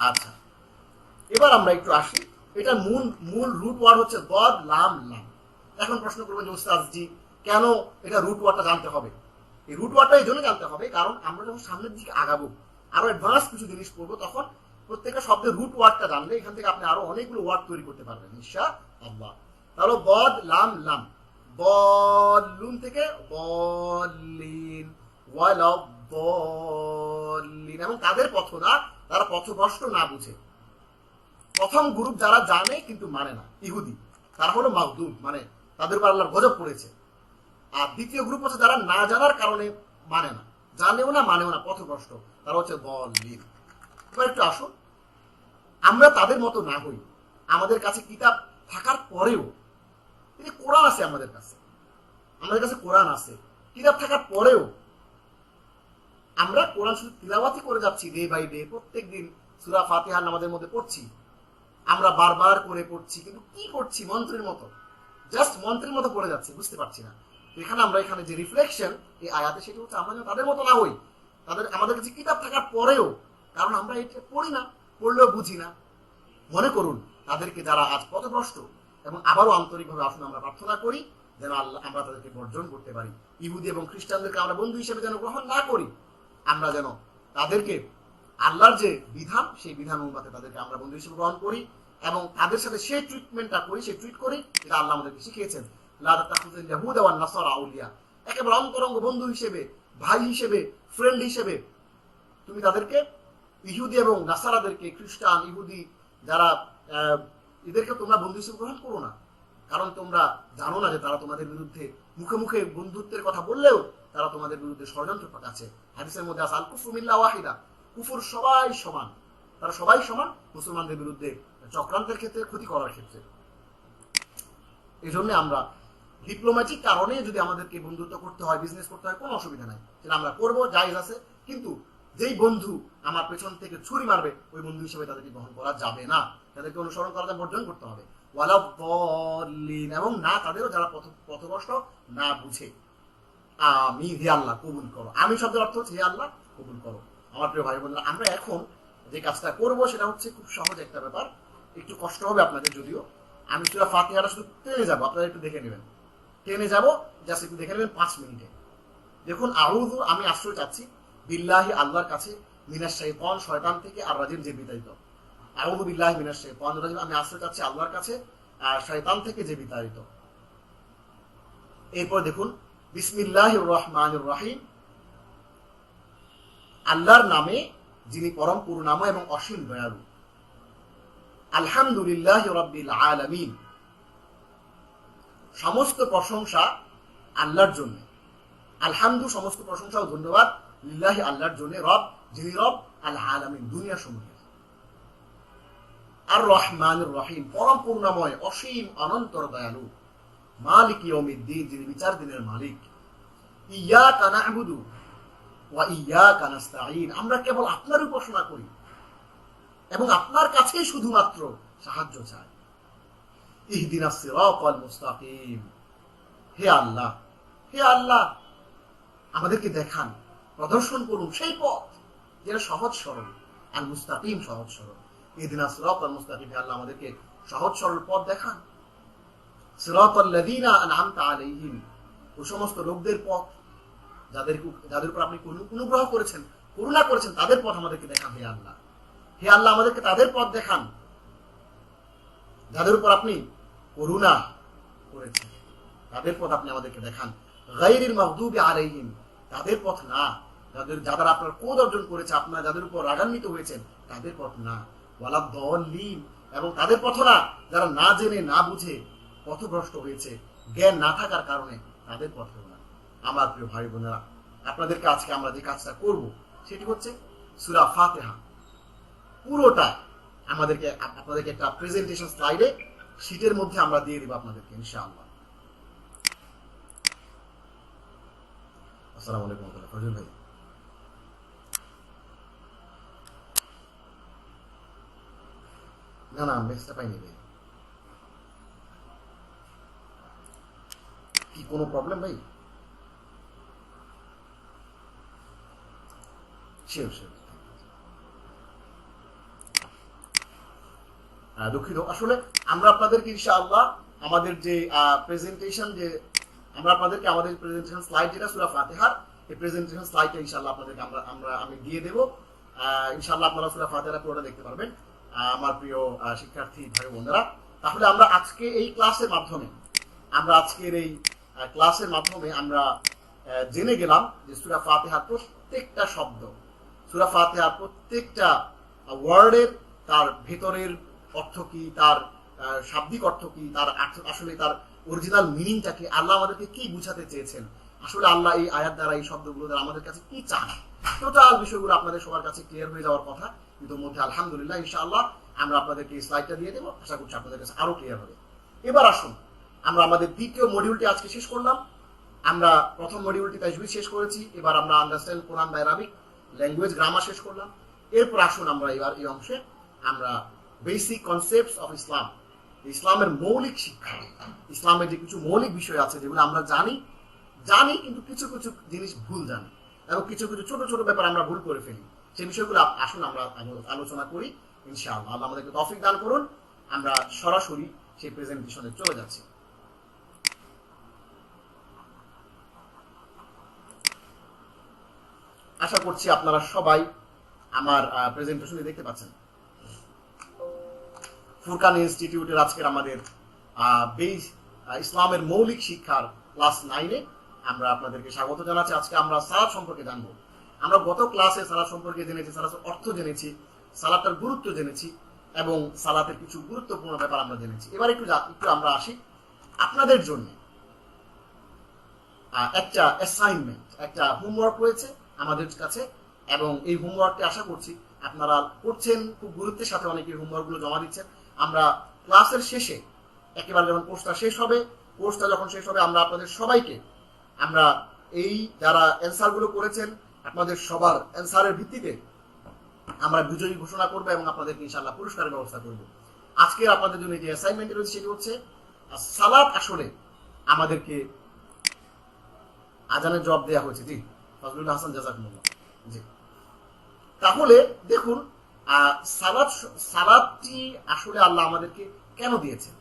আচ্ছা, এবার আমরা একটু আসি, এটা মূল রুট ওয়ার্ড হচ্ছে দদ লাম লাম। এখন প্রশ্ন করবেন যে উস্তাদ জি কেন এটা রুট ওয়ার্ডটা জানতে হবে? এই রুট ওয়ার্ডটা এই জন্য জানতে হবে কারণ আমরা যখন সামনের দিকে আগাবো, আরো অ্যাডভান্স কিছু জিনিস পড়বো, তখন প্রত্যেকটা শব্দের রুট ওয়ার্ডটা জানলে এখান থেকে আপনি আরো অনেকগুলো ওয়ার্ড তৈরি করতে পারবেন ইনশাআল্লাহ। তাহলে দদ লাম লাম, দল্লুন থেকে দল্লিন, ওয়ালাদ দল্লিন, এবং তাদের পথ না, তারা পথভ্রষ্ট, না বুঝে। প্রথম গ্রুপ যারা জানে কিন্তু মানে না, ইহুদি, তারা হলো মাগদুব, মানে তাদের উপর আল্লাহর গজব পড়েছে। আর দ্বিতীয় গ্রুপ হচ্ছে যারা না জানার কারণে মানে না, জানেও না মানেও না, পথভ্রষ্ট, তারা হচ্ছে দল্লিন। এবার একটু আসুন, আমরা তাদের মতো না হই, আমাদের কাছে কিতাব থাকার পরেও, এই কোরআন আছে আমাদের কাছে কোরআন আছে, কিতাব থাকার পরেও আমরা কোরআন শুধু তিলাওয়াতই করে যাচ্ছি ডে বাই ডে, প্রত্যেক দিন সূরা ফাতিহা নামাজের মধ্যে পড়ছি, আমরা বারবার করে পড়ছি, কিন্তু কি পড়ছি? মন্ত্রের মতো, জাস্ট মন্ত্রের মতো পড়ে যাচ্ছি, বুঝতে পারছি না। এখানে যে রিফ্লেকশন এই আয়াতে, সেটা হচ্ছে আমরা যেন তাদের মতো না হই, আমাদের কাছে কিতাব থাকার পরেও, কারণ আমরা এটা পড়ি না, পড়লেও বুঝি না। মনে করুন তাদেরকে যারা আজ পথভ্রষ্ট, এবং আবারও আন্তরিকভাবে আসুন আমরা প্রার্থনা করি যেন আল্লাহ আমরা তাদেরকে বর্জন করতে পারি। ইহুদি এবং খ্রিস্টানদেরকে আমরা বন্ধু হিসেবে যেন গ্রহণ না করি, আমরা যেন তাদেরকে আল্লাহর যে বিধান, সেই বিধান অনুপাতে তাদেরকে আমরা বন্ধু হিসেবে গ্রহণ করি, এবং তাদের সাথে সেই ট্রিটমেন্টটা করি, সেই ট্রিট করি যেটা আল্লাহ আমাদেরকে শিখিয়েছেন। লা তাত্তাখিযুল ইয়াহুদা ওয়ান নাসারা আউলিয়া, একেবারে অন্তরঙ্গ বন্ধু হিসেবে, ভাই হিসেবে, ফ্রেন্ড হিসেবে তুমি তাদেরকে, ইহুদি এবং নাসারাদেরকে, খ্রিস্টান, ইহুদি যারা, এদেরকে তোমরা বন্ধু হিসেবে গ্রহণ করো না, কারণ তোমরা জানো না যে তারা তোমাদের বিরুদ্ধে মুখে মুখে বন্ধুত্বের কথা বললেও তারা তোমাদের বিরুদ্ধে ষড়যন্ত্র পাকাচ্ছে। হাদিসের মধ্যে আছে আল কুফরু মিল্লাহ ওয়াহিদা, কুফর সবাই সমান, তারা সবাই সমান মুসলমানদের বিরুদ্ধে চক্রান্তের ক্ষেত্রে, ক্ষতি করার ক্ষেত্রে। এই জন্য আমরা ডিপ্লোম্যাটিক কারণে যদি আমাদেরকে বন্ধুত্ব করতে হয়, বিজনেস করতে হয়, কোনো অসুবিধা নাই, সেটা আমরা করবো, জায়েজ আছে। কিন্তু যেই বন্ধু আমার পেছন থেকে ছুরি মারবে, ওই বন্ধু হিসেবে তাদেরকে গ্রহণ করা যাবে না, তাদেরকে অনুসরণ করা বর্জন করতে হবে। এবং না তাদেরও যারা পথভ্রষ্ট না বুঝে। আমি হে আল্লাহ কবুল করো, আমি শব্দের অর্থ হচ্ছে হে আল্লাহ কবুল করো। আমার প্রিয় ভাই বোনেরা, আমরা এখন যে কাজটা করব সেটা হচ্ছে খুব সহজ একটা ব্যাপার, একটু কষ্ট হবে আপনাদের যদিও। আমি সূরা ফাতিহাটা শুধু টেনে যাবো, আপনারা একটু দেখে নেবেন, টেনে যাবো, জাস্ট একটু দেখে নেবেন 5 মিনিটে। দেখুন, আউযু, আমি আশ্রয় চাচ্ছি বিল্লাহি, আল্লাহর কাছে, মিনাশ শাইতান, শয়তান থেকে, আর রাজিম, যে বিতাড়িত। আউযু বিল্লাহি মিনাশ শাইতানির রাজিম, আমি আশ্রয় চাচ্ছি আল্লাহর কাছে, আর শয়তান থেকে যে বিতাড়িত। এরপর দেখুন, বিসমিল্লাহির রহমানির রহিম, আল্লাহর নামে যিনি পরম করুণাময় এবং অসীম দয়ালু। আলহামদুলিল্লাহি রাব্বিল আলামিন, সমস্ত প্রশংসা আল্লাহর জন্য। আলহামদু, সমস্ত প্রশংসা ও ধন্যবাদ, লিল্লাহি, আল্লাহর জন্য, রব, যিনি রব, আল আলামিন, দুনিয়া সমূহের। আর রহমানির রহিম, পরম করুণাময়, অসীম, অনন্তর দয়ালু। মালিক ইয়াউমিদ্দিন, যিনি বিচার দিনের মালিক। ইয়াকা না'বুদু ওয়া ইয়াকা নাস্তাঈন, আমরা কেবল আপনার উপাসনা করি এবং আপনার কাছেই শুধুমাত্র সাহায্য চাই। ইহদিনাস সিরাতাল মুস্তাকিম, হে আল্লাহ, হে আল্লাহ, আমাদেরকে দেখান, প্রদর্শন করুন সেই পথ যেটা সহজ সরল, আল মুস্তাকিম, সহজ সরল। ইহদিনাস সিরাতাল মুস্তাকিম, হে আল্লাহ, আমাদেরকে সহজ সরল পথ দেখান। সিরাতাল লাযীনা আন'আমতা আলাইহিম, ওই সমস্ত লোকদের পথ যাদের উপর আপনি অনুগ্রহ করেছেন, করুণা করেছেন, তাদের পথ আমাদেরকে দেখান। হে আল্লাহ, হে আল্লাহ, আমাদেরকে তাদের পথ দেখান যাদের উপর আপনি করুণা করেছেন, তাদের পথ আপনি আমাদেরকে দেখান। গায়রিল মাগদুবি আলাইহিম, তাদের পথ না যারা আপনার ক্রোধ অর্জন করেছে, আপনার যাদের উপর রাগান্বিত হয়েছেন, তাদের পথ না। ওয়ালাদ দাল্লিন, এবং তাদের পথ না যারা না জেনে না বুঝে পথভ্রষ্ট হয়েছে, জ্ঞান না থাকার কারণে, তাদের পথ না। আমার প্রিয় ভাই বোনেরা, আপনাদেরকে আজকে আমরা যে কাজটা করব সেটি হচ্ছে সূরা ফাতিহা পুরোটা আপনাদেরকে একটা প্রেজেন্টেশন স্লাইডে, শীটের মধ্যে আমরা দিয়ে দিব আপনাদেরকে, ইনশাআল্লাহ। আসসালামু আলাইকুম ফজল ভাই। না, মেসটা পাইনি ভাই। কি কোনো প্রবলেম ভাই? শিওর। দুঃখিত, আসলে আমরা আপনাদেরকে ইনশাআল্লাহ আমাদের যে প্রেজেন্টেশন, যে আমরা আপনাদেরকে আমাদের প্রেজেন্টেশন স্লাইড যেটা সূরা ফাতিহার, এই প্রেজেন্টেশন স্লাইডটা ইনশাআল্লাহ আপনাদেরকে আমি দিয়ে দেব। ইনশাআল্লাহ আপনারা সূরা ফাতিহাটা পুরোটা দেখতে পারবেন আমার প্রিয় শিক্ষার্থী ভাই বোনেরা। তাহলে আমরা আজকে এই ক্লাসের মাধ্যমে আমরা জেনে গেলাম যে সূরা ফাতিহার প্রত্যেকটা শব্দ, সূরা ফাতিহার প্রত্যেকটা ওয়ার্ডের তার ভেতরের অর্থ কি, তার শাব্দিক অর্থ কি, তার আসলে তার অরিজিনাল মিনিংটা কি, আল্লাহ আমাদেরকে কি বুঝাতে চেয়েছেন, আসলে আল্লাহ এই আয়াত দ্বারা, এই শব্দগুলো দ্বারা আমাদের কাছে কি চান, টোটাল বিষয়গুলো আপনাদের সবার কাছে ক্লিয়ার হয়ে যাওয়ার কথা। ইতিমধ্যে আলহামদুলিল্লাহ ইনশাআল্লাহ আমরা আপনাদেরকে এই স্লাইডটা দিয়ে দেবো, আশা করছি আপনাদের কাছে আরো ক্লিয়ার হবে। এবার আসুন আমরা আমাদের দ্বিতীয় মডিউলটি আজকে শেষ করলাম। আমরা প্রথম মডিউলটি তাজবিদ শেষ করেছি, এবার আমরা understand Quran by Arabic language grammar শেষ করলাম। এরপর আসুন আমরা এবার এই অংশে আমরা বেসিক কনসেপ্টস অফ ইসলাম, ইসলামের মৌলিক শিক্ষা, ইসলামের যে কিছু মৌলিক বিষয় আছে যেগুলো আমরা জানি কিন্তু কিছু কিছু জিনিস ভুল জানি এবং কিছু কিছু ছোট ছোট ব্যাপার আমরা ভুল করে ফেলি, সেই বিষয়গুলো আসুন আমরা আলোচনা করি ইনশাআল্লাহ। আল্লাহ আমাদেরকে তৌফিক দান করুন। আমরা সরাসরি সেই প্রেজেন্টেশনে চলে যাচ্ছি। আশা করছি আপনারা সবাই আমার প্রেজেন্টেশনে দেখতে পাচ্ছেন। ফুরকান ইনস্টিটিউটের আজকের আমাদের ইসলামের মৌলিক শিক্ষার ক্লাস 9-এ আমরা আপনাদেরকে স্বাগত জানাচ্ছি। আজকে আমরা সালাত সম্পর্কে জানবো। আমরা গত ক্লাসে সালাত সম্পর্কে জেনেছি, সালাতের অর্থ জেনেছি, সালাতের গুরুত্ব জেনেছি এবং সালাতের কিছু গুরুত্বপূর্ণ ব্যাপার আমরা জেনেছি। এবার একটু আমরা আসি আপনাদের জন্য একটা অ্যাসাইনমেন্ট, একটা হোমওয়ার্ক রয়েছে আমাদের কাছে এবং এই হোমওয়ার্কটি আশা করছি আপনারা করছেন খুব গুরুত্বের সাথে। অনেকে হোমওয়ার্কগুলো জমা দিচ্ছেন। আমরা ক্লাসের শেষে একেবারে যখন কোর্সটা শেষ হবে, কোর্সটা যখন শেষ হবে আমরা আপনাদের সবাইকে আমরা এই যারা অ্যান্সারগুলো করেছেন আপনাদের সবার অ্যান্সারের ভিত্তিতে আমরা বিজয়ী ঘোষণা করবো এবং আপনাদেরকে ইনশাআল্লাহ পুরস্কারের ব্যবস্থা করব। আজকে আপনাদের জন্য যে অ্যাসাইনমেন্ট রয়েছে সেটি হচ্ছে সালাত আসলে আমাদেরকে আজানের জবাব দেওয়া হয়েছে। জি ফজলুল হাসান জাযাকুমুল্লাহ। জি তাহলে দেখুন সালাতটি আসলে আল্লাহ আমাদেরকে কেন দিয়েছেন,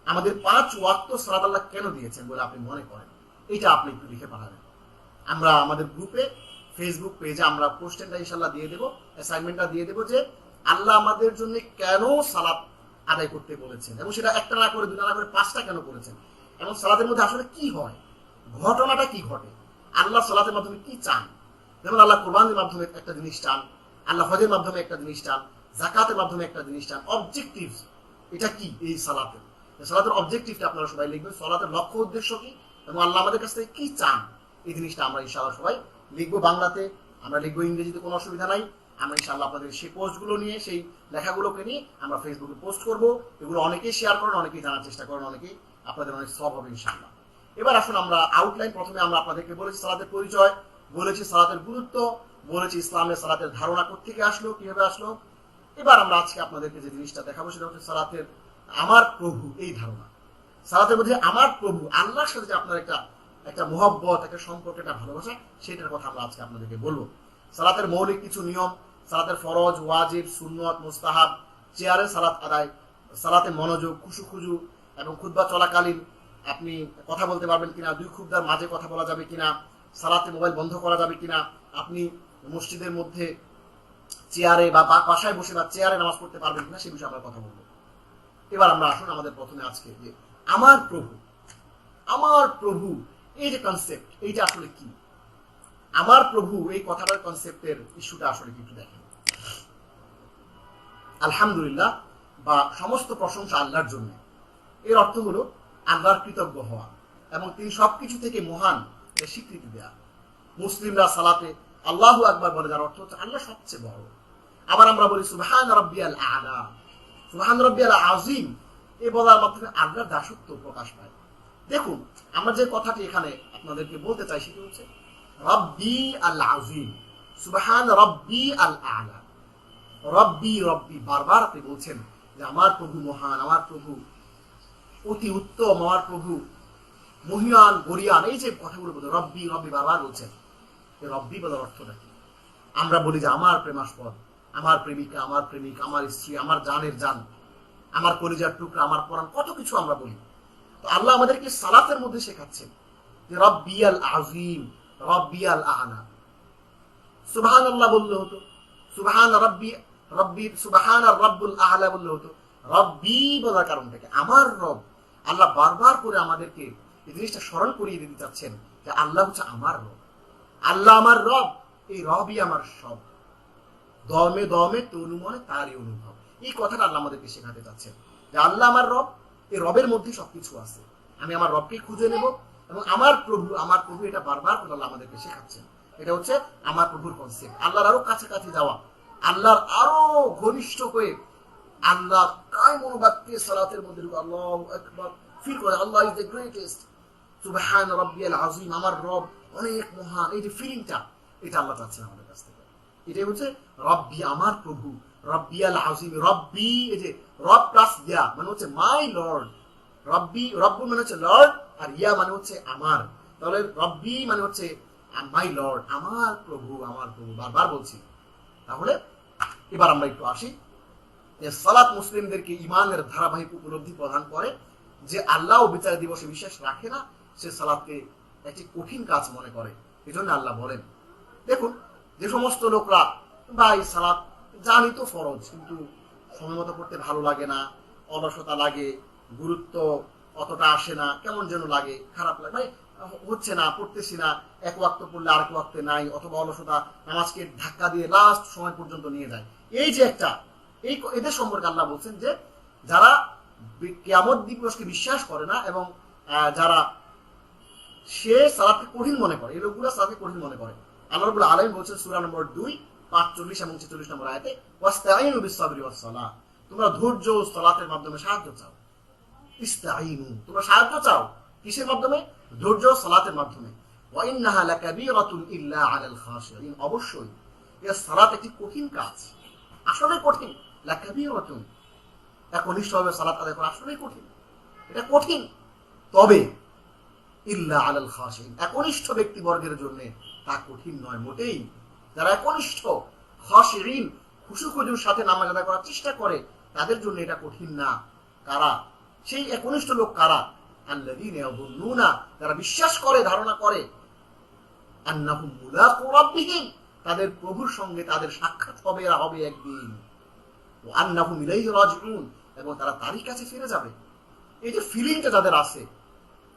আমাদের 5 ওয়াক্ত সালাত আল্লাহ কেন দিয়েছেন বলে আপনি মনে করেন, এটা আপনি একটু লিখে পাঠাবেন। আমরা আমাদের গ্রুপে ফেসবুক পেজে আমরা কোশ্চেনটা ইনশাআল্লাহ দিয়ে দেবো, অ্যাসাইনমেন্টটা দিয়ে দেবো যে আল্লাহ আমাদের জন্য কেন সালাত আদায় করতে বলেছেন এবং সেটা একটা না করে দুটা না করে 5টা কেন করেছেন এবং সালাতের মধ্যে আসলে কি হয়, ঘটনাটা কি ঘটে, আল্লাহ সালাতের মাধ্যমে কি চান। যেমন আল্লাহ কোরবানের মাধ্যমে একটা জিনিস চান, আল্লাহ হজের মাধ্যমে একটা জিনিস চান, যাকাতের মাধ্যমে একটা জিনিস চান। অবজেক্টিভ এটা কি এই সালাতের, সালাতের অবজেক্টিভটা আপনারা সবাই লিখবেন। সালাতের লক্ষ্য উদ্দেশ্য কি এবং আল্লাহ আমাদের কাছ থেকে কি চান, এই জিনিসটা আমরা ইনশাআল্লাহ সবাই লিখবো। বাংলাতে আমরা লিখবো, ইংরেজিতে কোনো অসুবিধা নাই। আমরা ইনশাআল্লাহ আপনাদের সেই পোস্টগুলো নিয়ে, সেই লেখাগুলোকে নিয়ে আমরা ফেসবুকে পোস্ট করবো। এগুলো অনেকেই শেয়ার করেন, অনেকেই জানার চেষ্টা করেন, অনেকেই আপনাদের অনেক সব হবে ইনশাআল্লাহ। এবার আসুন আমরা আউটলাইন, প্রথমে আমরা আপনাদেরকে বলেছি সালাতের পরিচয়, বলেছি সালাতের গুরুত্ব, বলেছি ইসলামের সালাতের ধারণা কোত্থেকে আসলো, কিভাবে আসলো। এবার আমরা আজকে আপনাদেরকে যে জিনিসটা দেখাবো সেটা হচ্ছে সালাতের আমার প্রভু, এই ধারণা। সালাতের মধ্যে আমার প্রভু আল্লাহর সাথে যে আপনার একটা মোহব্বত, একটা সম্পর্ক, একটা ভালোবাসা, সেটার কথা আমরা আজকে আপনাদেরকে বলবো। সালাতের মৌলিক কিছু নিয়ম, সালাতের ফরজ, ওয়াজিব, সুন্নত, মুস্তাহাব, চেয়ারে সালাত আদায়, সালাতে মনোযোগ, খুশু এবং খুতবা চলাকালীন আপনি কথা বলতে পারবেন কিনা, 2 খুতবার মাঝে কথা বলা যাবে কিনা, সালাতে মোবাইল বন্ধ করা যাবে কিনা, আপনি মসজিদের মধ্যে চেয়ারে বা বাসায় বসে বা চেয়ারে নামাজ পড়তে পারবেন কিনা, সেই বিষয়ে আমরা কথা বলবো। এবার আমরা আসুন আমাদের প্রথমে আজকে যে আমার প্রভু এই যে কনসেপ্ট, এইটা আসলে কি, আমার প্রভু এই কথাটার কনসেপ্টের ইস্যুটা আসলে কি একটু দেখেন। আলহামদুলিল্লাহ বা সমস্ত প্রশংসা আল্লাহর জন্য, এর অর্থ হলো আল্লাহর কৃতজ্ঞ হওয়া এবং তিনি সবকিছু থেকে মহান এর স্বীকৃতি দেয়া। মুসলিমরা সালাতে আল্লাহু আকবার বলে, যার অর্থ হচ্ছে আল্লাহ সবচেয়ে বড়। আবার আমরা বলি সুবহান রাব্বিয়াল আ'লা, সুবহান রাব্বিয়াল আযীম, এই বলার মাধ্যমে আল্লাহর দাসত্ব প্রকাশ পায়। দেখুন আমরা যে কথাটি এখানে আপনাদেরকে বলতে চাই সেটি হচ্ছে রব্বি আল আযীম, সুবহান রব্বি আল আ'লা। রব্বি বারবার আপনি বলছেন যে আমার প্রভু মহান, আমার প্রভু অতি উত্তম, আমার প্রভু মহিয়ান গরিয়ান, এই যে কথাগুলো বলতে রব্বি বারবার বলছেন। রব্বি বলার অর্থটা কি? আমরা বলি যে আমার প্রেমাস্পদ, আমার প্রেমিকা, আমার প্রেমিক, আমার স্ত্রী, আমার জানের জান, আমার কলিজার টুকরা, আমার পরাণ, কত কিছু আমরা বলি। তো আল্লাহ আমাদেরকে সালাতের মধ্যে শেখাচ্ছেন যে রব্বি আল আযীম, রব্বি আল আ'লা। সুবহানাল্লাহ বললে হতো, সুবহান রব্বি সুবহান আর রব্বুল আ'লা বললে হতো। রব্বি বলার কারণটা কি? আমার রব। আল্লাহ বারবার করে আমাদেরকে এই জিনিসটা স্মরণ করিয়ে দিতে চাচ্ছেন যে আল্লাহ হচ্ছে আমার রব, আল্লাহ আমার রব, এই রবই আমার সব। দমে তনু মনে তারই অনুভব, এই কথাটা আল্লাহ আমাদেরকে শেখাতে চাচ্ছেন যে আল্লাহ আমার রব, এই রবের মধ্যে সবকিছু আছে। আমি আমার রবকে খুঁজে নেব এবং আমার প্রভু এটা বারবার করে আল্লাহ আমাদেরকে শেখাচ্ছেন। এটা হচ্ছে আমার প্রভুর কনসেপ্ট, আল্লাহর আরো কাছাকাছি যাওয়া, আল্লাহর আরো ঘনিষ্ঠ হয়ে আল্লাহ কায় মনোবাক্যে সালাতের মধ্যে আল্লাহু আকবার ফিল করে, আল্লাহ ইজ দ্য গ্রেটেস্ট, সুবহান রাব্বিয়াল আযীম, আমার রব অনেক মহান, এই যে ফিলিংটা, এটা আল্লাহ চাচ্ছেন আমাদের কাছ থেকে। এটাই হচ্ছে রব্বি, আমার প্রভু, রব্বিয়াল আযীম, রব্বি, এই যে রব প্লাস ইয়া মানে হচ্ছে মাই লর্ড, রব্বি, রব্বু মানে হচ্ছে লর্ড, আর ইয়া মানে হচ্ছে আমার, তাহলে রব্বি মানে হচ্ছে মাই লর্ড, আমার প্রভু, আমার প্রভু, বারবার বলছি। তাহলে এবার আমরা একটু আসি যে সালাত মুসলিমদেরকে ইমানের ধারাবাহিক উপলব্ধি প্রদান করে। যে আল্লাহ ও বিচার দিবসে বিশ্বাস রাখে না, সে সালাতকে একটি কঠিন কাজ মনে করে। এই জন্য আল্লাহ বলেন, দেখুন যে সমস্ত লোকরা ভাই সালাত জানি তো ফরজ, কিন্তু সময় মতো করতে ভালো লাগে না, অলসতা লাগে, গুরুত্ব অতটা আসে না, কেমন যেন লাগে, খারাপ লাগে, মানে হচ্ছে না, পড়তেছি না, এক ওয়াক্ত পড়লে আরেক ওয়াক্তে নাই, অথবা অলসতা নামাজকে ধাক্কা দিয়ে লাস্ট সময় পর্যন্ত নিয়ে যায়। এই যে একটা এদের সম্পর্কে আল্লাহ বলছেন যে যারা কিয়ামত দিবসকে বিশ্বাস করে না এবং যারা সে সালাতকে কঠিন মনে করে, এই লোকগুলো সালাতকে কঠিন মনে করে। আল্লাহ রাব্বুল আলামিন বলছেন সূরা নম্বর 2 45 এবং 46 নম্বর আয়াতে, ওয়াস্তাঈনু বিস-সাবরি ওয়াস-সালাহ, তোমরা ধৈর্য ও সালাতের মাধ্যমে সাহায্য চাও। ইস্তাঈনু, তোমরা সাহায্য চাও কিসের মাধ্যমে? ধৈর্য ও সালাতের মাধ্যমে। ওয়া ইন্নাহা লাকাবীরাতুন ইল্লা আলাল খাশিঈন, অবশ্যই এই সালাত একটি কঠিন কাজ, আসলে কঠিন। লাকাবীরাতুন, একনিষ্ঠভাবে সালাত আদায় করা আসলে কঠিন, এটা কঠিন। তবে ইল্লা আলাল খাশিঈন, একনিষ্ঠ ব্যক্তিবর্গের জন্য তা কঠিন নয় মোটেই। যারা একনিষ্ঠ খাশিঈন, খুশু-খুজুর সাথে নামাজ আদায় করার চেষ্টা করে, তাদের জন্য এটা কঠিন না। কারা সেই একনিষ্ঠ লোক? কারা? আল্লাযীনা ইয়াযুন্নুনা, যারা বিশ্বাস করে, ধারণা করে, আন্নাহুম মুলাকু রাব্বিহিম, তাদের প্রভুর সঙ্গে তাদের সাক্ষাৎ হবে, এরা হবে একদিন। ওয়া আন্নাহুম ইলাইহি রাজিউন, এবং তারা তারই কাছে ফিরে যাবে। এই যে ফিলিংটা যাদের আছে,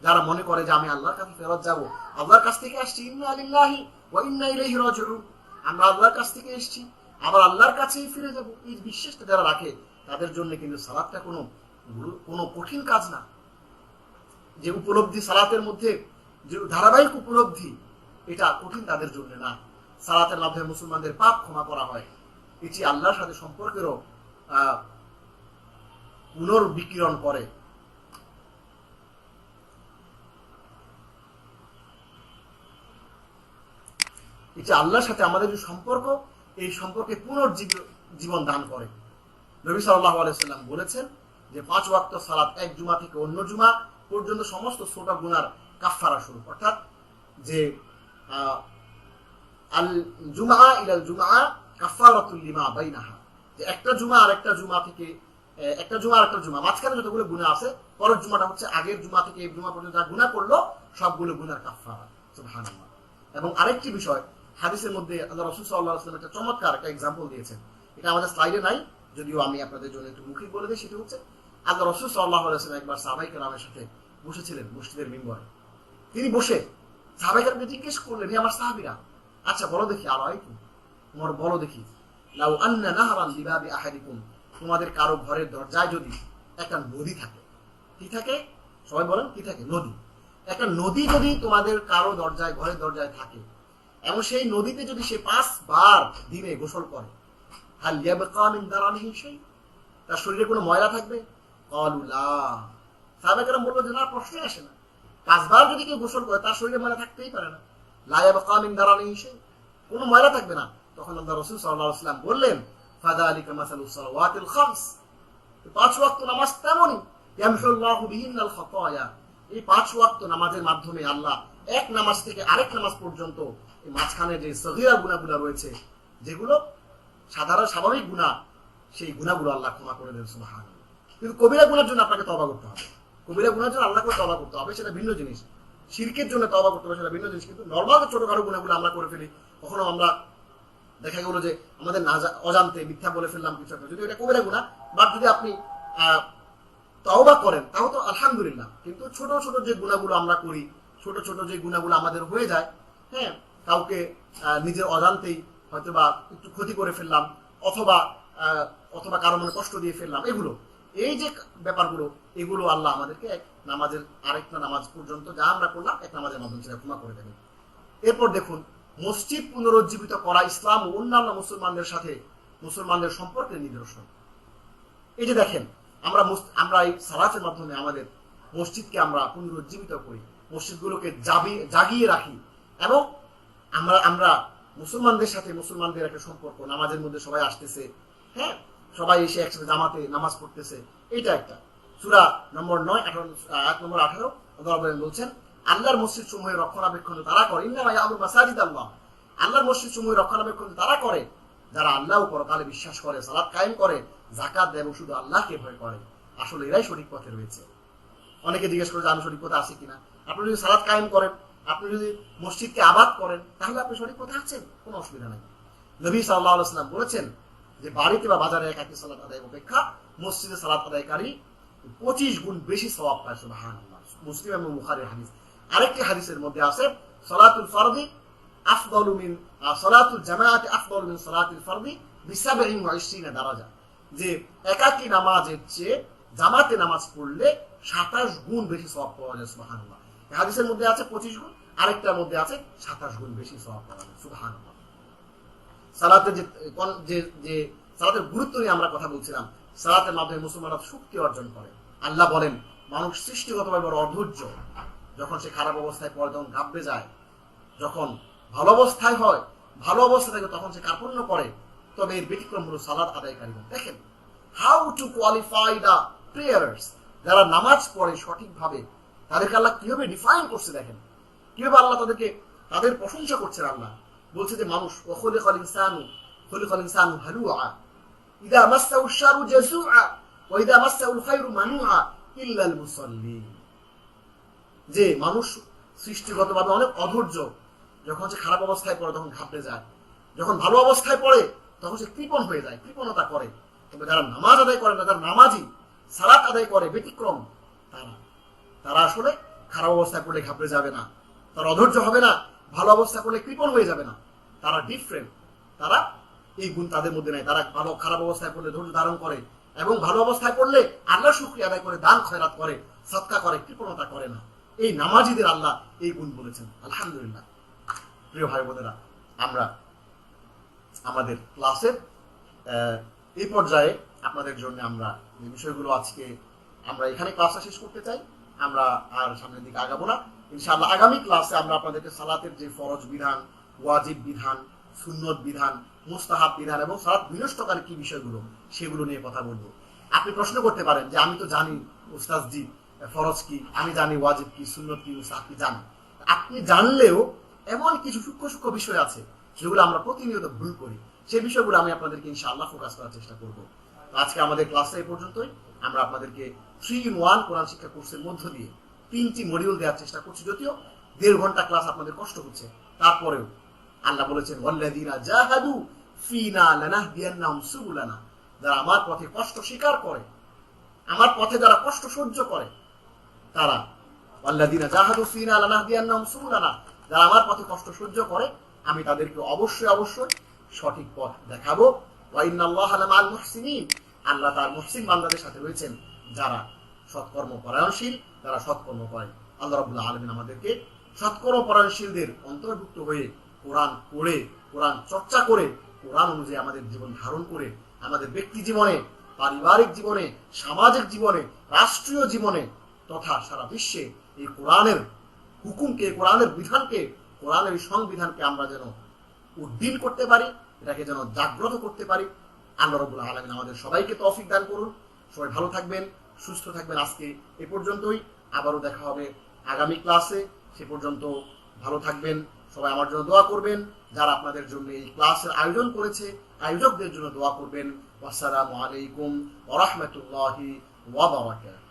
যারা মনে করে যে আমি আল্লাহর কাছে ফেরত যাব, আল্লাহর কাছ থেকে আসছি, ইন্না লিল্লাহি ওয়া ইন্না ইলাইহি রাজিউন, আমরা আল্লাহর কাছ থেকে এসেছি, আবার আল্লাহর কাছেই ফিরে যাব, এই বিশ্বাসটা যারা রাখে, তাদের জন্য কিন্তু সালাতটা কোনো কঠিন কাজ না। যে উপলব্ধি সালাতের মধ্যে, যে ধারাবাহিক উপলব্ধি, এটা কঠিন তাদের জন্য না। সালাতের মাধ্যমে মুসলমানদের পাপ ক্ষমা করা হয়, এটি আল্লাহর সাথে সম্পর্কেরও পুনর্বিকিরণ করে। এটি আল্লাহর সাথে আমাদের যে সম্পর্ক, এই সম্পর্কে পুনর্জীবন দান করে। নবী সাল্লাল্লাহু আলাইহি ওয়াসাল্লাম বলেছেন যে 5 ওয়াক্ত সালাত এক জুমা থেকে অন্য জুমা পর্যন্ত সমস্ত ছোট গুনার কাফফারা স্বরূপ, অর্থাৎ যে আল জুমআ ইলাল জুমআ কাফফারাতুল লিমা বাইনাহা, যে একটা জুমা আর একটা জুমা থেকে, একটা জুমা আর একটা জুমা মাঝখানে যতগুলো গুনাহ আছে, পরের জুমাটা হচ্ছে আগের জুমা থেকে এই জুমা পর্যন্ত যা গুনাহ করলো সবগুলো গুনার কাফফারা। সুবহানাল্লাহ। এবং আরেকটি বিষয়, হাদিসের মধ্যে আল্লাহ রাসূল সাল্লাল্লাহু আলাইহি ওয়াসাল্লাম একটা চমৎকার একটা एग्जांपल দিয়েছেন, এটা আমাদের স্লাইডে নাই, যদিও আমি আপনাদের জন্য একটু মুখে বলে দিই। সেটা হচ্ছে আল্লাহ রাসূল সাল্লাল্লাহু আলাইহি ওয়াসাল্লাম একবার সাহাবায়ে কেরামের সাথে বসেছিলেন মসজিদের মিম্বরে। তিনি বসে সাহাবায়ে কেরামকে জিজ্ঞেস করলেন, হে আমার সাহাবীরা, আচ্ছা বলো দেখি, আলাইকুম, তোমার বলো দেখি, লাউ আন্না নাহরান লিবাবি আহাদিকুম, তোমাদের কারো ঘরের দরজায় যদি একটা নদী থাকে, কি থাকে? সবাই বলেন, কি থাকে? নদী। একটা নদী যদি তোমাদের কারো দরজায়, ঘরের দরজায় থাকে, এবং সেই নদীতে যদি সে 5 বার দিনে গোসল করে, হাল ইয়াবকা মিন দারানিহি শাই, তার শরীরে কোনো ময়লা থাকবে? ক্বালু লা, সাহাবায়ে কেরাম বলল যে না, প্রশ্নই আসে না। 5 বার যদি কেউ গোসল করে, তার শরীরে ময়লা থাকতেই পারে না। লা ইয়াবকা মিন দারানিহি শাই, কোনো ময়লা থাকবে না। তখন আল্লাহ রাসূল সাল্লাল্লাহু আলাইহি ওয়াসাল্লাম বললেন, ফাযালিকা মাসালুস সালাওয়াতিল খামস, 5 ওয়াক্ত নামাজ তেমনই, ইয়ামহুল্লাহু বিহিন্নাল খাতায়া, এই 5 ওয়াক্ত নামাজের মাধ্যমে আল্লাহ এক নামাজ থেকে আরেক নামাজ পর্যন্ত এই মাঝখানে যে সগীরা গুনাহগুলো রয়েছে, যেগুলো সাধারণ স্বাভাবিক গুনাহ, সেই গুনাহগুলো আল্লাহ ক্ষমা করে দেন। সুবহানাল্লাহ। কিন্তু কবিরা গুনার জন্য আপনাকে তওবা করতে হবে, কবিরা গুনার জন্য আল্লাহকে তওবা করতে হবে, সেটা ভিন্ন জিনিস। শিরকের জন্য তওবা করতে হবে, সেটা ভিন্ন জিনিস। কিন্তু নরমাল ছোটখাটো গুনাহগুলো আমরা করে ফেলি, কখনো আমরা দেখা গেল যে আমাদের অজান্তে মিথ্যা বলে ফেললাম কিছু একটা, যদি এটা কবিরা গুনাহ, বা যদি আপনি তওবা করেন তাও তো আলহামদুলিল্লাহ। কিন্তু ছোট ছোট যে গুনাহগুলো আমরা করি, ছোট ছোট যে গুনাহগুলো আমাদের হয়ে যায়, হ্যাঁ, কাউকে নিজের অজান্তেই হয়তো বা একটু ক্ষতি করে ফেললাম, অথবা কারো মনে কষ্ট দিয়ে ফেললাম, এগুলো, এই যে ব্যাপারগুলো, এগুলো আল্লাহ আমাদেরকে এক নামাজের আরেকটা নামাজ পর্যন্ত যা আমরা করলাম, এক নামাজের মাধ্যমে সেটা ক্ষমা করে দেবেন। এরপর দেখুন, মসজিদ পুনরুজ্জীবিত করা ইসলাম ও অন্যান্য মুসলমানদের সাথে মুসলমানদের সম্পর্কের নিদর্শন। এই যে দেখেন, আমরা এই সালাতের মাধ্যমে আমাদের মসজিদকে আমরা পুনরুজ্জীবিত করি, মসজিদগুলোকে জাগিয়ে রাখি, এবং আমরা মুসলমানদের সাথে মুসলমানদের একটা সম্পর্ক, নামাজের মধ্যে সবাই আসতেছে, হ্যাঁ, সবাই এসে একসাথে জামাতে নামাজ পড়তেছে। এটা একটা সূরা নম্বর 9 আয়াত নম্বর 18 আল্লাহ বলছেন, আল্লাহর মসজিদ সমূহের রক্ষণাবেক্ষণ তারা করে, ইন্নামা ইয়ামুরু মাসাজিদাল্লাহ, আল্লাহর মসজিদ সমূহের রক্ষণাবেক্ষণ তারা করে যারা আল্লাহ ও পরকালে বিশ্বাস করে, সালাত কায়েম করে, যাকাত দেয় এবং শুধু আল্লাহকে ভয় করে। আসলে এরাই সঠিক পথে রয়েছে। অনেকে জিজ্ঞেস করে যে আমি সঠিক পথে আছি কিনা। আপনি যদি সালাত কায়েম করেন, আপনি যদি মসজিদকে আবাদ করেন, তাহলে আপনি সঠিক পথে আছেন, কোনো অসুবিধা নাই। নবী সাল্লাল্লাহু আলাইহি ওয়াসাল্লাম বলেছেন যে বাড়িতে বা বাজারে একাকী সালাত আদায় অপেক্ষা মসজিদে সালাত আদায়কারী 25 গুণ বেশি সওয়াব পায়। সুবহানাল্লাহ। মুসলিম এবং বুখারীর হাদিস। আরেকটি হাদিসের মধ্যে আছে সালাতুল ফরদি আফদালু মিন সালাতুল জামাআতি আফদালু মিন সালাতিল ফরদি বি27 দারাজা, যে একাকী নামাজের চেয়ে জামাতে নামাজ পড়লে 27 গুণ বেশি সওয়াব পাওয়া যায়। সুবহানাল্লাহ। এই হাদিসের মধ্যে আছে 25 গুণ, আরেকটার মধ্যে আছে 27 গুণ বেশি সওয়াব পাওয়া যায়। সুবহানাল্লাহ। সালাতের যে সালাতের গুরুত্ব নিয়ে আমরা কথা বলছিলাম, সালাতের মাধ্যমে মুসলমানরা শক্তি অর্জন করে। আল্লাহ বলেন, মানুষ সৃষ্টিগতভাবে বড় অধৈর্য, যখন সে খারাপ অবস্থায় পড়ে তখন ঘাবড়ে যায়, যখন ভালো অবস্থায় হয়, ভালো অবস্থা থাকে তখন সে কার্পণ্য করে। তবে এর ব্যতিক্রম হলো সালাত আদায়কারী। দেখেন how to qualify the prayers, যারা নামাজ পড়ে সঠিকভাবে তাদেরকে আল্লাহ কিভাবে ডিফাইন করছে। দেখেন কিভাবে আল্লাহ তাদের প্রশংসা করছেন। আল্লাহ বলছে যে মানুষ খুলিকাল ইনসানু হালুআ ইযা মাসসাহু শাররু জাযুআ ওয়া ইযা মাসসাহুল খায়রু মানুআ ইল্লাল মুসাল্লিন, যে মানুষ সৃষ্টিগতভাবে অনেক অধৈর্য, যখন সে খারাপ অবস্থায় পড়ে তখন ঘাবড়ে যায়, যখন ভালো অবস্থায় পড়ে তখন সে কৃপণ হয়ে যায়, কৃপণতা করে। তবে যারা নামাজ আদায় করে না, যারা নামাজি সালাত আদায় করে, ব্যতিক্রম, তারা আসলে খারাপ অবস্থায় পড়লে ঘাবড়ে যাবে না, তারা অধৈর্য হবে না, ভালো অবস্থা করলে কৃপণ হয়ে যাবে না। তারা ডিফারেন্ট, তারা এই গুণ তাদের মধ্যে নেই। তারা খারাপ অবস্থায় পড়লে ধৈর্য ধারণ করে, এবং ভালো অবস্থায় পড়লে আল্লাহর শুকরিয়া আদায় করে, দান খয়রাত করে, সদকা করে, কৃপণতা করে না। এই নামাজিদের আল্লাহ এই গুণ বলেছেন। আলহামদুলিল্লাহ। প্রিয় ভাই বোনেরা, আমরা আমাদের ক্লাসের এই পর্যায়ে আপনাদের জন্য আমরা যে বিষয়গুলো আজকে আমরা এখানে ক্লাসটা শেষ করতে চাই, আমরা আর সামনের দিকে আগাবো না। ইনশাআল্লাহ আগামী ক্লাসে আমরা আপনাদেরকে সালাতের যে ফরজ বিধান, ওয়াজিব বিধান, সুন্নত বিধান, মুস্তাহাব বিধান এবং সালাত বিনষ্টকারী কি বিষয়গুলো, সেগুলো নিয়ে কথা বলবো। আপনি প্রশ্ন করতে পারেন যে আমি তো জানি উস্তাদজি ফরজ কি, আমি জানি ওয়াজিব কি, সুন্নত কি, মুস্তাহাব কি জানি। আপনি জানলেও এমন কিছু সূক্ষ্ম বিষয় আছে যেগুলো আমরা প্রতিনিয়ত ভুল করি, সেই বিষয়গুলো আমি আপনাদেরকে ইনশাআল্লাহ ফোকাস করার চেষ্টা করব। আজকে আমাদের ক্লাসটা এই পর্যন্তই। আমরা আপনাদেরকে 3-in-1 কোরআন শিক্ষা কোর্সের মধ্য দিয়ে 3টি মডিউল দেওয়ার চেষ্টা করছি। যদিও 1.5 ঘন্টা ক্লাস আপনাদের কষ্ট হচ্ছে, তারপরেও আল্লাহ বলেছেন ওয়াল্লাযীনা জাহাদু ফীনা লানাহদিয়ান্নাহুম সুবুলানা, যারা আমার পথে কষ্ট স্বীকার করে, আমার পথে যারা কষ্ট সহ্য করে, তারা ওয়াল্লাযীনা জাহাদু ফীনা লানাহদিয়ান্নাহুম সুবুলানা, যারা আমার পথে কষ্ট সহ্য করে আমি তাদেরকে অবশ্যই সঠিক পথ দেখাবো। ওয়া ইন্নাল্লাহা লামাল মুহসিনিন, আল্লাহ তার মুহসিন বান্দাদের সাথে রয়েছেন, যারা সৎকর্ম পরায়ণশীল, যারা সৎকর্ম করে। আল্লাহ রাব্বুল আলামিন আমাদেরকে সৎকর্ম পরায়ণশীলদের অন্তর্ভুক্ত হয়ে কোরআন পড়ে, কোরআন চর্চা করে, কোরআন অনুযায়ী আমাদের জীবন ধারণ করে আমাদের ব্যক্তি জীবনে, পারিবারিক জীবনে, সামাজিক জীবনে, রাষ্ট্রীয় জীবনে তথা সারা বিশ্বে এই কোরআনের হুকুমকে, কোরআনের বিধানকে, কোরআনের সংবিধানকে আমরা যেন উদ্দিন করতে পারি, এটাকে যেন জাগ্রত করতে পারি। আল্লাহ রাব্বুল আলামিন আমাদের সবাইকে তৌফিক দান করুন। সবাই ভালো থাকবেন, সুস্থ থাকবেন। আজকে এ পর্যন্তই, আবারও দেখা হবে আগামী ক্লাসে। সে পর্যন্ত ভালো থাকবেন। সবাই আমার জন্য দোয়া করবেন। যারা আপনাদের জন্য এই ক্লাসের আয়োজন করেছে, আয়োজকদের জন্য দোয়া করবেন। আসসালামু আলাইকুম ওয়া রাহমাতুল্লাহি ওয়া বারাকাতুহু।